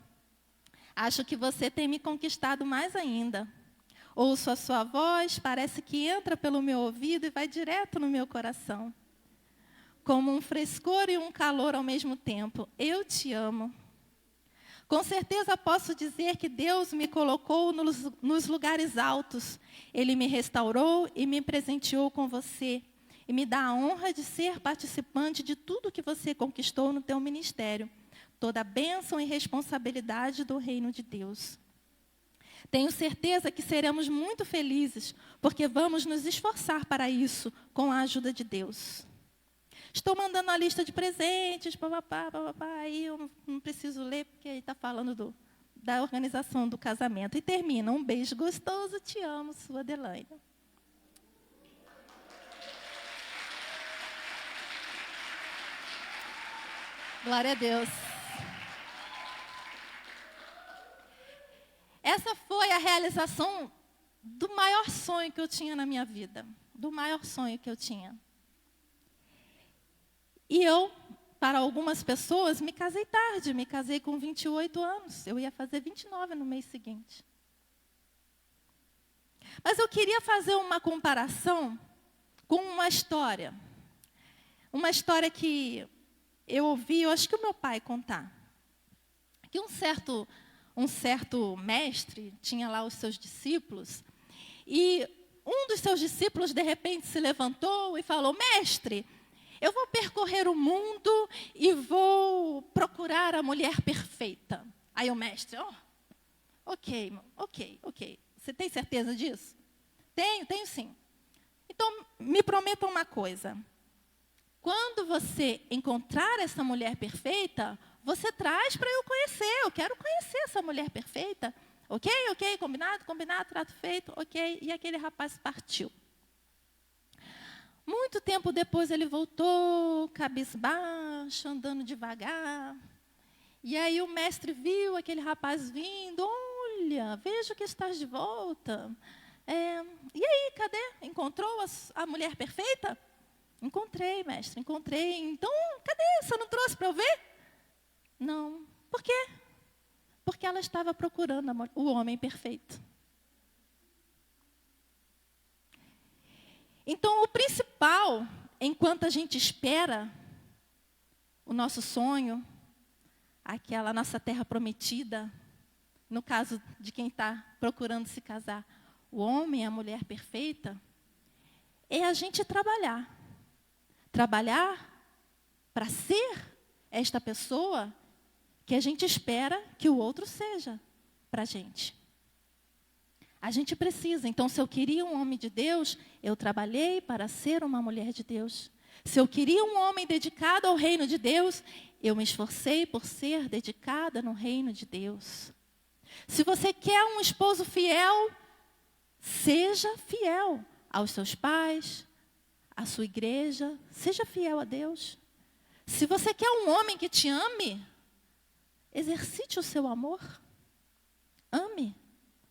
Acho que você tem me conquistado mais ainda. Ouço a sua voz, parece que entra pelo meu ouvido e vai direto no meu coração. Como um frescor e um calor ao mesmo tempo. Eu te amo. Com certeza posso dizer que Deus me colocou nos lugares altos. Ele me restaurou e me presenteou com você. e me dá a honra de ser participante de tudo que você conquistou no teu ministério. Toda a bênção e responsabilidade do reino de Deus. Tenho certeza que seremos muito felizes, porque vamos nos esforçar para isso, com a ajuda de Deus. Estou mandando a lista de presentes, papapá, aí eu não preciso ler, porque aí está falando da organização do casamento. E termina, um beijo gostoso, te amo, sua Adelaine. Glória a Deus. Essa foi a realização do maior sonho que eu tinha na minha vida. Do maior sonho que eu tinha. E eu, para algumas pessoas, me casei tarde. Me casei com 28 anos. Eu ia fazer 29 no mês seguinte. Mas eu queria fazer uma comparação com uma história. Uma história que eu ouvi, eu acho que o meu pai contar. Que um certo mestre tinha lá os seus discípulos. E um dos seus discípulos, de repente, se levantou e falou: mestre, eu vou percorrer o mundo e vou procurar a mulher perfeita. Aí o mestre, ok. Você tem certeza disso? Tenho sim. Então, me prometa uma coisa. Quando você encontrar essa mulher perfeita, você traz para eu conhecer. Eu quero conhecer essa mulher perfeita. Ok, combinado, trato feito, ok. E aquele rapaz partiu. Muito tempo depois ele voltou, cabisbaixo, andando devagar. E aí o mestre viu aquele rapaz vindo. Olha, vejo que estás de volta. E aí, cadê? Encontrou a mulher perfeita? Encontrei, mestre, encontrei. Então, cadê? Você não trouxe para eu ver? Não. Por quê? Porque ela estava procurando o homem perfeito. Então, o principal, enquanto a gente espera o nosso sonho, aquela nossa terra prometida, no caso de quem está procurando se casar, o homem e a mulher perfeita, é a gente trabalhar. Trabalhar para ser esta pessoa que a gente espera que o outro seja para a gente. A gente precisa. Então, se eu queria um homem de Deus, eu trabalhei para ser uma mulher de Deus. Se eu queria um homem dedicado ao reino de Deus, eu me esforcei por ser dedicada no reino de Deus. Se você quer um esposo fiel, seja fiel aos seus pais, à sua igreja, seja fiel a Deus. Se você quer um homem que te ame, exercite o seu amor. Ame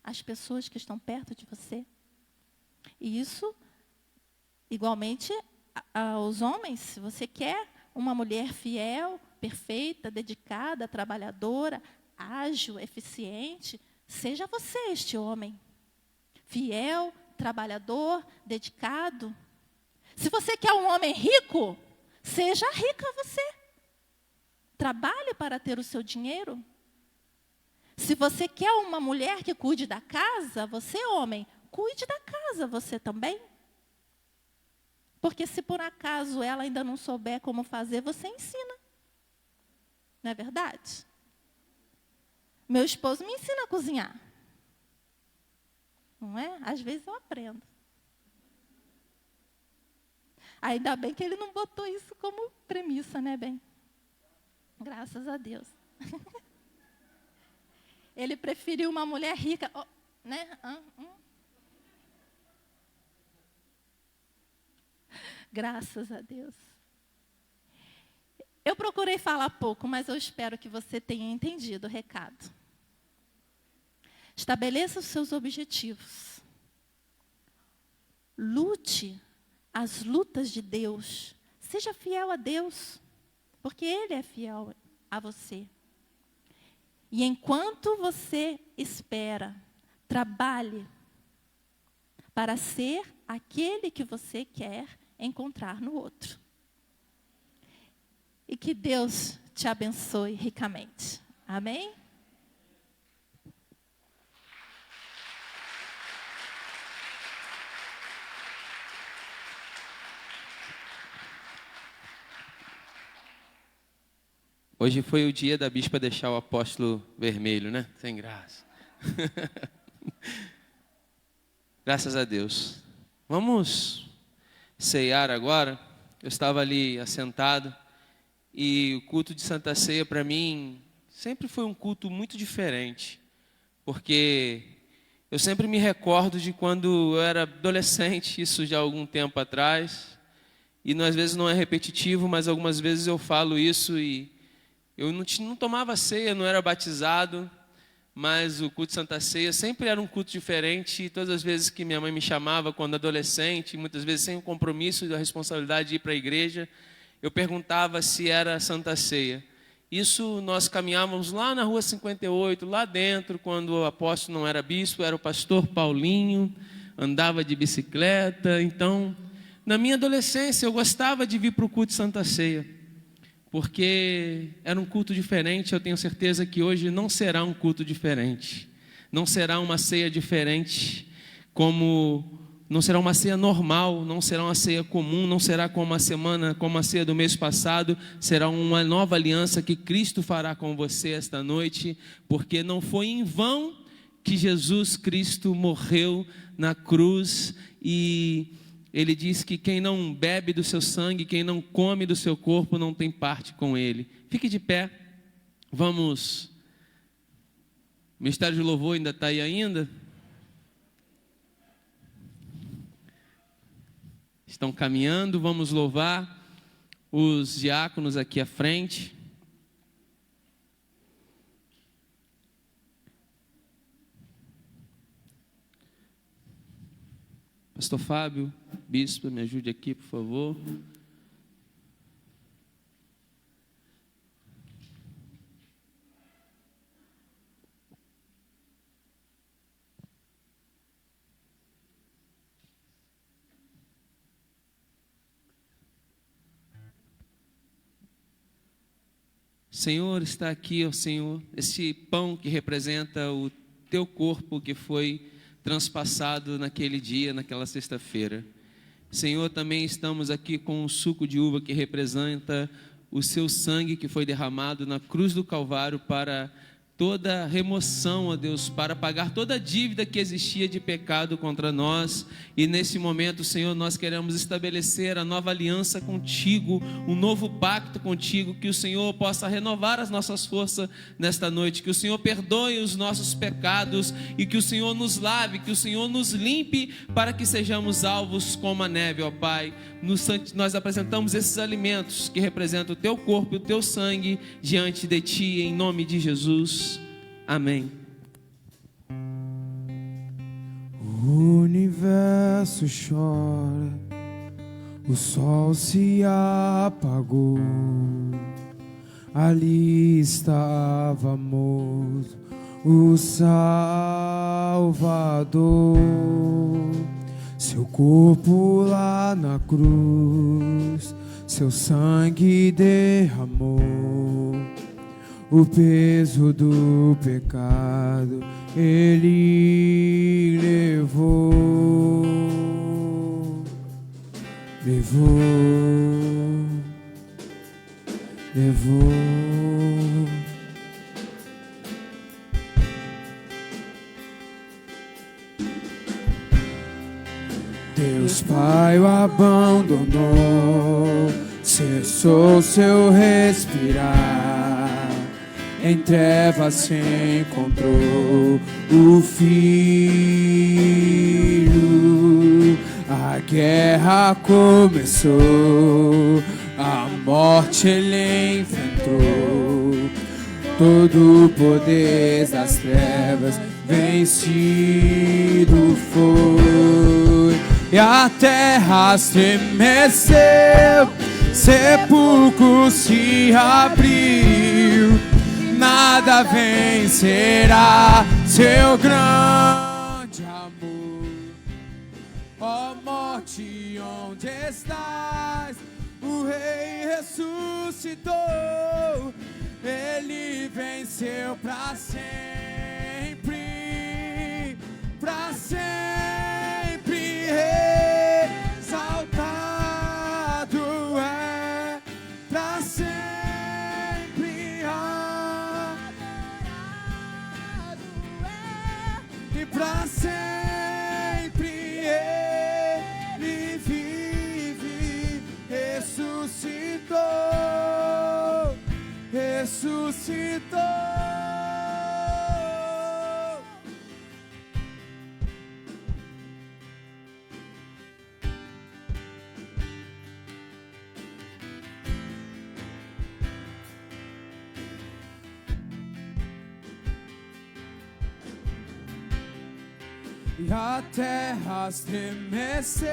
as pessoas que estão perto de você. E isso, igualmente, aos homens, se você quer uma mulher fiel, perfeita, dedicada, trabalhadora, ágil, eficiente, seja você este homem. Fiel, trabalhador, dedicado. Se você quer um homem rico, seja rica você. Trabalhe para ter o seu dinheiro. Se você quer uma mulher que cuide da casa, você, homem, cuide da casa, você também. Porque se por acaso ela ainda não souber como fazer, você ensina. Não é verdade? Meu esposo me ensina a cozinhar. Não é? Às vezes eu aprendo. Ainda bem que ele não botou isso como premissa, né, bem? Graças a Deus. Ele preferiu uma mulher rica, né? Graças a Deus. Eu procurei falar pouco, mas eu espero que você tenha entendido o recado. Estabeleça os seus objetivos. Lute as lutas de Deus. Seja fiel a Deus, porque Ele é fiel a você. E enquanto você espera, trabalhe para ser aquele que você quer encontrar no outro. E que Deus te abençoe ricamente. Amém? Hoje foi o dia da bispa deixar o apóstolo vermelho, né? Sem graça. Graças a Deus. Vamos ceiar agora. Eu estava ali assentado e o culto de Santa Ceia para mim sempre foi um culto muito diferente, porque eu sempre me recordo de quando eu era adolescente, isso já há algum tempo atrás, e às vezes não é repetitivo, mas algumas vezes eu falo isso e eu não tomava ceia, não era batizado, mas o culto de Santa Ceia sempre era um culto diferente. E todas as vezes que minha mãe me chamava quando adolescente, muitas vezes sem o compromisso e a responsabilidade de ir para a igreja, eu perguntava se era Santa Ceia. Isso nós caminhávamos lá na rua 58, lá dentro, quando o apóstolo não era bispo, era o pastor Paulinho, andava de bicicleta. Então, na minha adolescência, eu gostava de vir para o culto de Santa Ceia, porque era um culto diferente. Eu tenho certeza que hoje não será um culto diferente, não será uma ceia diferente, como não será uma ceia normal, não será uma ceia comum, não será como a ceia do mês passado. Será uma nova aliança que Cristo fará com você esta noite, porque não foi em vão que Jesus Cristo morreu na cruz, e Ele diz que quem não bebe do seu sangue, quem não come do seu corpo, não tem parte com Ele. Fique de pé, vamos. O Ministério de Louvor ainda está aí ainda? Estão caminhando, vamos louvar. Os diáconos aqui à frente. Pastor Fábio, bispo, me ajude aqui, por favor. Senhor, está aqui, ó Senhor, esse pão que representa o teu corpo que foi transpassado naquele dia, naquela sexta-feira. Senhor, também estamos aqui com o suco de uva que representa o seu sangue que foi derramado na cruz do Calvário para toda remoção, ó Deus, para pagar toda a dívida que existia de pecado contra nós. E nesse momento, Senhor, nós queremos estabelecer a nova aliança contigo, um novo pacto contigo, que o Senhor possa renovar as nossas forças nesta noite, que o Senhor perdoe os nossos pecados e que o Senhor nos lave, que o Senhor nos limpe, para que sejamos alvos como a neve, ó Pai. Nós apresentamos esses alimentos que representam o teu corpo e o teu sangue diante de ti, em nome de Jesus. Amém. O universo chora, o sol se apagou, ali estava morto o Salvador. Seu corpo lá na cruz, seu sangue derramou, o peso do pecado Ele levou. Deus Pai o abandonou, cessou seu respirar, em trevas se encontrou o Filho. A guerra começou, a morte ele enfrentou, todo o poder das trevas vencido foi. E a terra estremeceu, sepulcro se abriu, nada vencerá seu grande amor. Ó morte, onde estás? O Rei ressuscitou, Ele venceu para sempre, para sempre. Exaltado é, para sempre E a terra estremeceu,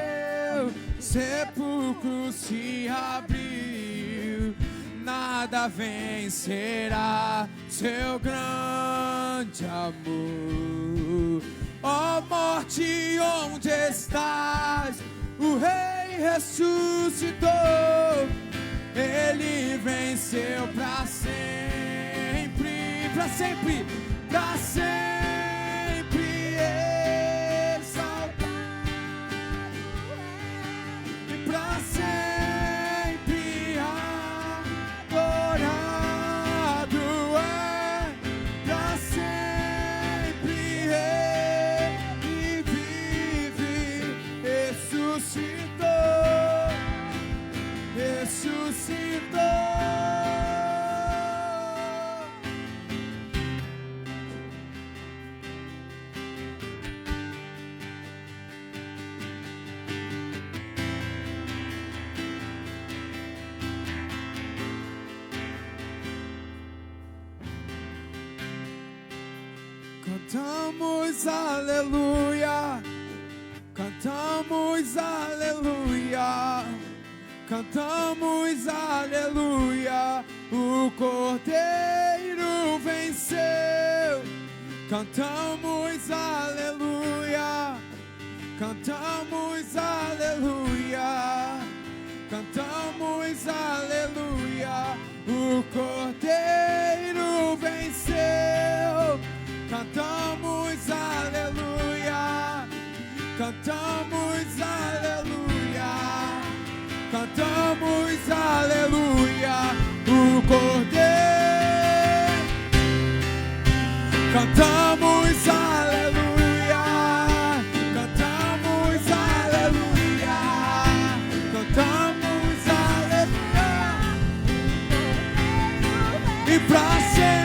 sepulcro se abriu, nada vencerá seu grande amor. Ó morte, onde estás? O Rei ressuscitou, Ele venceu para sempre, para sempre, para sempre. Cantamos aleluia, cantamos aleluia, cantamos aleluia, o Cordeiro venceu. Cantamos aleluia, cantamos aleluia, cantamos aleluia, o Cordeiro venceu. Cantamos aleluia, cantamos aleluia, cantamos aleluia, o Cordeiro. Cantamos aleluia, cantamos aleluia, cantamos aleluia, e pra sempre.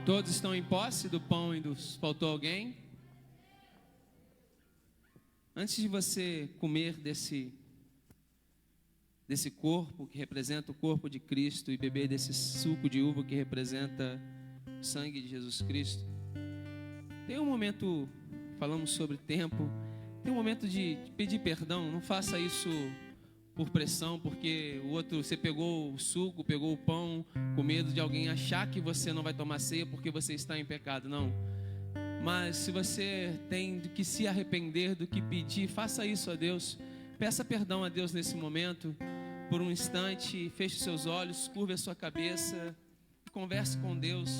Todos estão em posse do pão e dos... Faltou alguém? Antes de você comer desse corpo que representa o corpo de Cristo e beber desse suco de uva que representa o sangue de Jesus Cristo, tem um momento, falamos sobre tempo, tem um momento de pedir perdão. Não faça isso por pressão, porque o outro, você pegou o suco, pegou o pão, com medo de alguém achar que você não vai tomar ceia porque você está em pecado. Não. Mas se você tem do que se arrepender, do que pedir, faça isso a Deus. Peça perdão a Deus nesse momento, por um instante, feche os seus olhos, curve a sua cabeça, converse com Deus.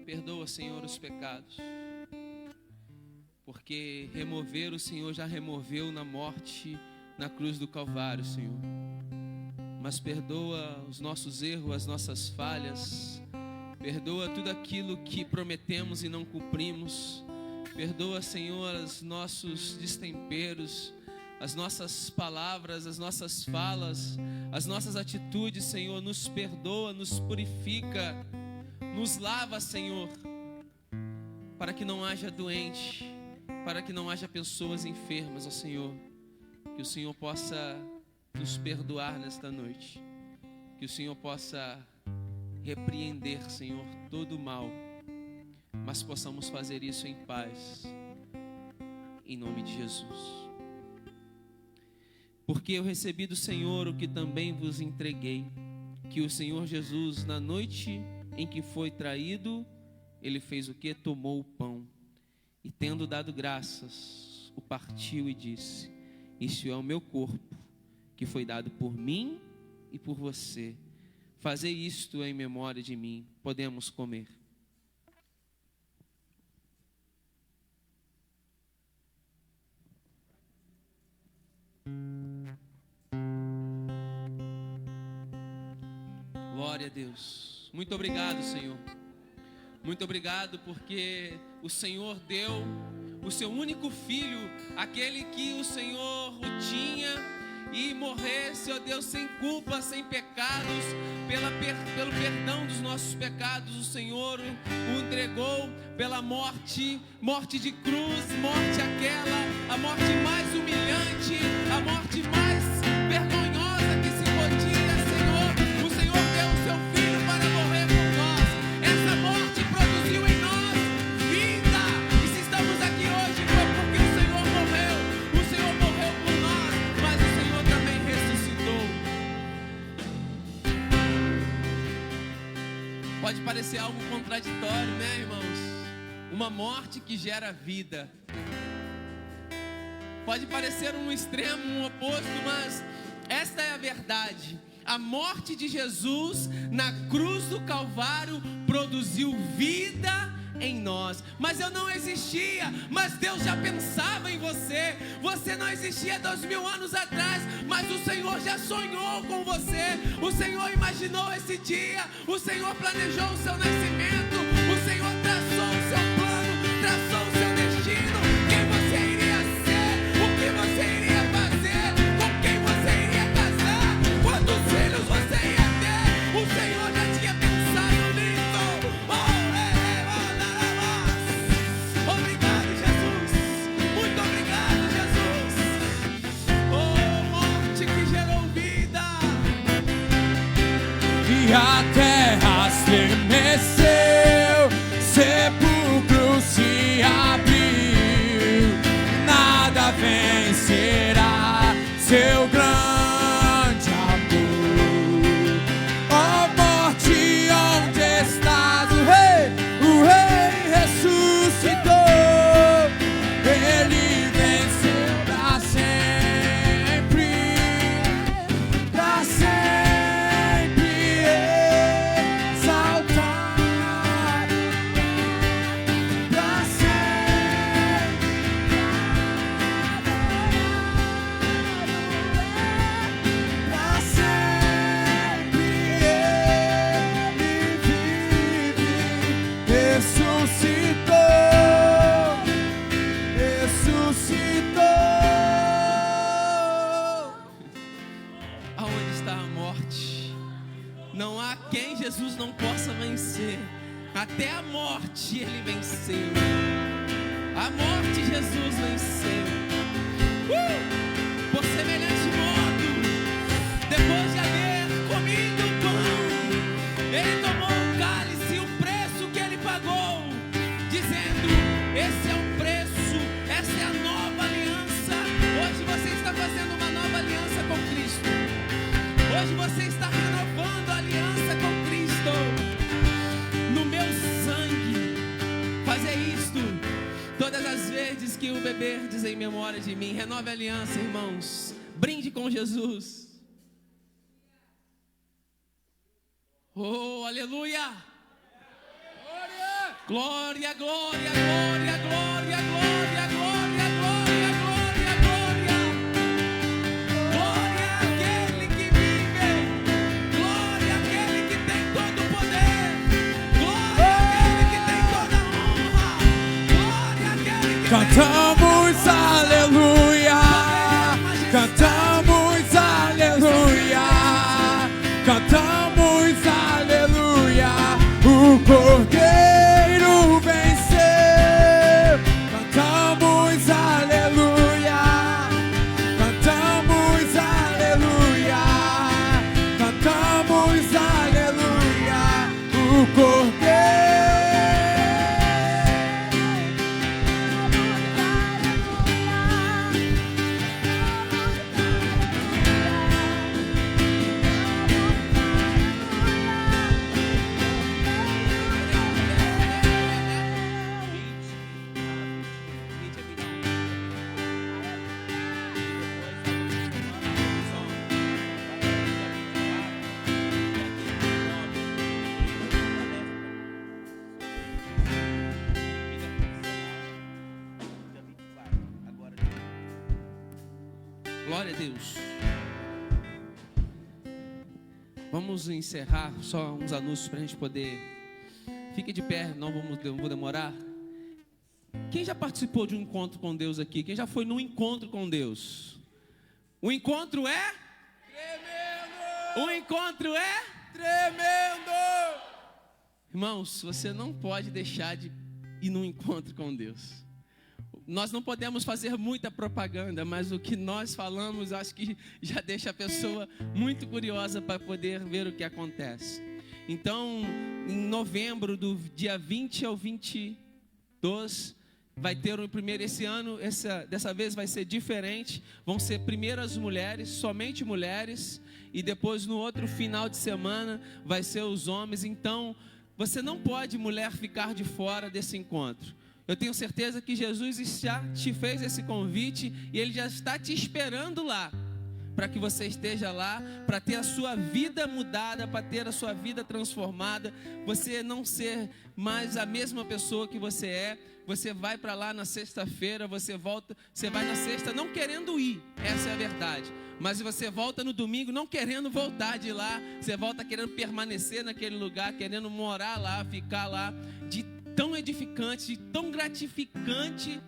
Perdoa, Senhor, os pecados, porque remover o Senhor já removeu na morte, na cruz do Calvário, Senhor. Mas perdoa os nossos erros, as nossas falhas, perdoa tudo aquilo que prometemos e não cumprimos. Perdoa, Senhor, os nossos destemperos, as nossas palavras, as nossas falas, as nossas atitudes, Senhor. Nos perdoa, nos purifica, nos lava, Senhor, para que não haja doente, para que não haja pessoas enfermas, ó Senhor. Que o Senhor possa nos perdoar nesta noite, que o Senhor possa repreender, Senhor, todo o mal, mas possamos fazer isso em paz, em nome de Jesus. Porque eu recebi do Senhor o que também vos entreguei, que o Senhor Jesus, na noite em que foi traído, ele fez o que? Tomou o pão, e tendo dado graças, o partiu e disse: Isto é o meu corpo, que foi dado por mim e por você. Fazei isto em memória de mim. Podemos comer. Glória a Deus. Muito obrigado, Senhor. Muito obrigado porque o Senhor deu o seu único filho, aquele que o Senhor o tinha, e morresse, ó Deus, sem culpa, sem pecados, pelo perdão dos nossos pecados. O Senhor o entregou pela morte de cruz, a morte mais humilhante, a morte mais vergonhosa que se podia, Senhor. O Senhor deu o seu filho para morrer por nós. Essa morte produziu em nós vida, e se estamos aqui hoje foi porque o Senhor morreu. O Senhor morreu por nós, mas o Senhor também ressuscitou. Pode parecer algo contraditório, né, irmãos? Uma morte que gera vida. Pode parecer um extremo, um oposto, mas esta é a verdade. A morte de Jesus na cruz do Calvário produziu vida em nós. Mas eu não existia, mas Deus já pensava em você. Você não existia 2000 anos atrás, mas o Senhor já sonhou com você. O Senhor imaginou esse dia. O Senhor planejou o seu nascimento. O Senhor traçou o seu plano, traçou o seu destino. Quem você iria ser, o que você iria fazer, com quem você iria casar, quantos filhos você ia ter. O Senhor já tinha pensado nisso. Obrigado, Jesus. Muito obrigado, Jesus. Oh, morte que gerou vida. E a terra estremeceu, sepulcro se abriu, nada vencerá seu grande amor. Ó morte, onde estás? O rei ressuscitou, ele venceu pra sempre, pra sempre exaltar, pra sempre adorar, pra sempre ele vive, ressuscitou, ressuscitou. Aonde está a morte? Não há quem Jesus não possa vencer. Até a morte ele venceu. A morte Jesus venceu. Por semelhante modo, depois de haver comido o pão, ele tomou o cálice, o preço que ele pagou, dizendo: esse é o preço, essa é a nova aliança. Hoje você está fazendo uma nova aliança com Cristo. Hoje você está renovando a aliança com Cristo. No meu sangue, fazer isto todas as vezes que o beberdes em memória de mim. Renove a aliança, irmãos. Brinde com Jesus. Oh, aleluia! Glória, glória, glória, glória, glória, glória, glória, glória, glória. Glória àquele que vive. Glória àquele que tem todo o poder. Glória àquele que tem toda a honra. Glória àquele que Cantamos aleluia, cantamos aleluia, cantamos aleluia, o Cordeiro venceu. Cantamos aleluia, cantamos aleluia, cantamos aleluia, o Cordeiro. Glória a Deus. Vamos encerrar só uns anúncios para a gente poder. Fique de pé, não vou demorar. Quem já participou de um encontro com Deus aqui? Quem já foi num encontro com Deus? O encontro é? Tremendo! O encontro é? Tremendo! Irmãos, você não pode deixar de ir num encontro com Deus. Nós não podemos fazer muita propaganda, mas o que nós falamos, acho que já deixa a pessoa muito curiosa para poder ver o que acontece. Então, em novembro, do dia 20 ao 22, vai ter o primeiro, esse ano, dessa vez vai ser diferente. Vão ser primeiro as mulheres, somente mulheres, e depois no outro final de semana vai ser os homens. Então, você não pode, mulher, ficar de fora desse encontro. Eu tenho certeza que Jesus já te fez esse convite e Ele já está te esperando lá, para que você esteja lá, para ter a sua vida mudada, para ter a sua vida transformada, você não ser mais a mesma pessoa que você é. Você vai para lá na sexta-feira, você volta, você vai na sexta não querendo ir, essa é a verdade. Mas você volta no domingo não querendo voltar de lá, você volta querendo permanecer naquele lugar, querendo morar lá, ficar lá. De tão edificante, de tão gratificante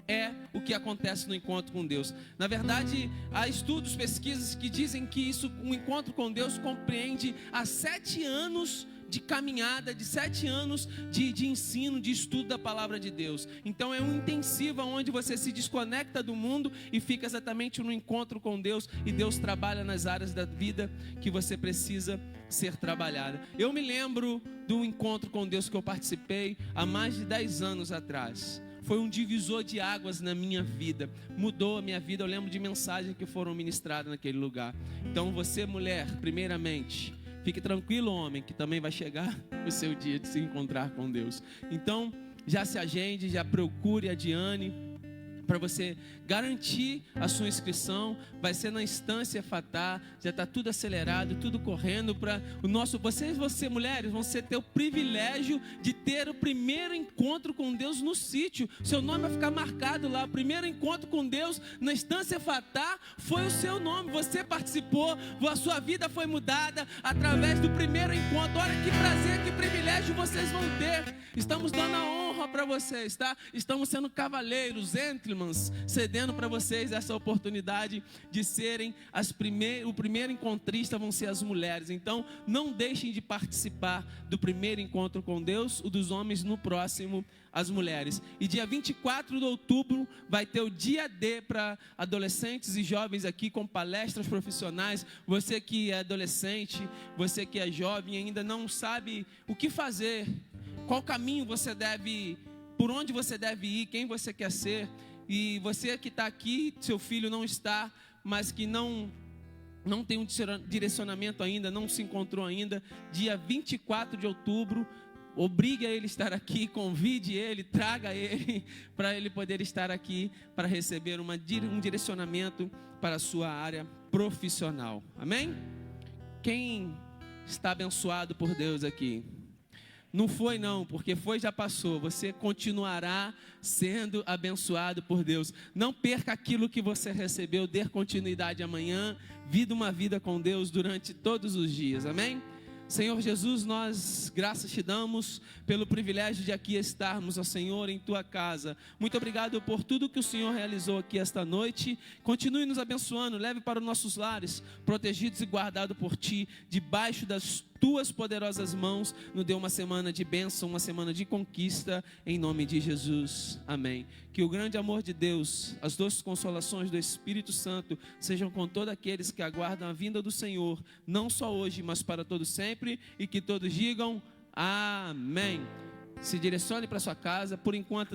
é o que acontece no encontro com Deus. Na verdade, há estudos, pesquisas que dizem que um encontro com Deus compreende há 7 anos de caminhada, de 7 anos de ensino, de estudo da palavra de Deus. Então é um intensivo onde você se desconecta do mundo e fica exatamente no encontro com Deus, e Deus trabalha nas áreas da vida que você precisa ser trabalhada. Eu me lembro do encontro com Deus que eu participei há mais de 10 anos atrás. Foi um divisor de águas na minha vida, mudou a minha vida. Eu lembro de mensagens que foram ministradas naquele lugar. Então você, mulher, primeiramente, fique tranquilo, homem, que também vai chegar o seu dia de se encontrar com Deus. Então, já se agende, já procure a Diane, para você garantir a sua inscrição. Vai ser na Estância Fatah, já está tudo acelerado, tudo correndo para o nosso. Vocês, mulheres, vão ter o privilégio de ter o primeiro encontro com Deus no sítio. Seu nome vai ficar marcado lá. O primeiro encontro com Deus na Estância Fatah foi o seu nome. Você participou, a sua vida foi mudada através do primeiro encontro. Olha que prazer, que privilégio vocês vão ter. Estamos dando a honra para vocês, tá? Estamos sendo cavaleiros, gentlemans, cedendo para vocês essa oportunidade de serem o primeiro encontrista vão ser as mulheres. Então, não deixem de participar do primeiro encontro com Deus, o dos homens no próximo, as mulheres. E dia 24 de outubro vai ter o dia D para adolescentes e jovens aqui, com palestras profissionais. Você que é adolescente, você que é jovem, ainda não sabe o que fazer, qual caminho você deve, por onde você deve ir, quem você quer ser. E você que está aqui, seu filho não está, mas que não tem um direcionamento ainda, não se encontrou ainda, dia 24 de outubro, obrigue a ele a estar aqui, convide ele, traga ele, para ele poder estar aqui, para receber um direcionamento para a sua área profissional. Amém? Quem está abençoado por Deus aqui? Não foi não, porque foi, já passou. Você continuará sendo abençoado por Deus. Não perca aquilo que você recebeu, dê continuidade amanhã. Vida uma vida com Deus durante todos os dias, amém? Senhor Jesus, nós graças te damos pelo privilégio de aqui estarmos, ó Senhor, em tua casa. Muito obrigado por tudo que o Senhor realizou aqui esta noite. Continue nos abençoando, leve para os nossos lares, protegidos e guardados por ti, debaixo das tuas poderosas mãos. Nos dê uma semana de bênção, uma semana de conquista, em nome de Jesus, amém. Que o grande amor de Deus, as doces consolações do Espírito Santo sejam com todos aqueles que aguardam a vinda do Senhor, não só hoje, mas para todos sempre, e que todos digam amém. Se direcione para sua casa, por enquanto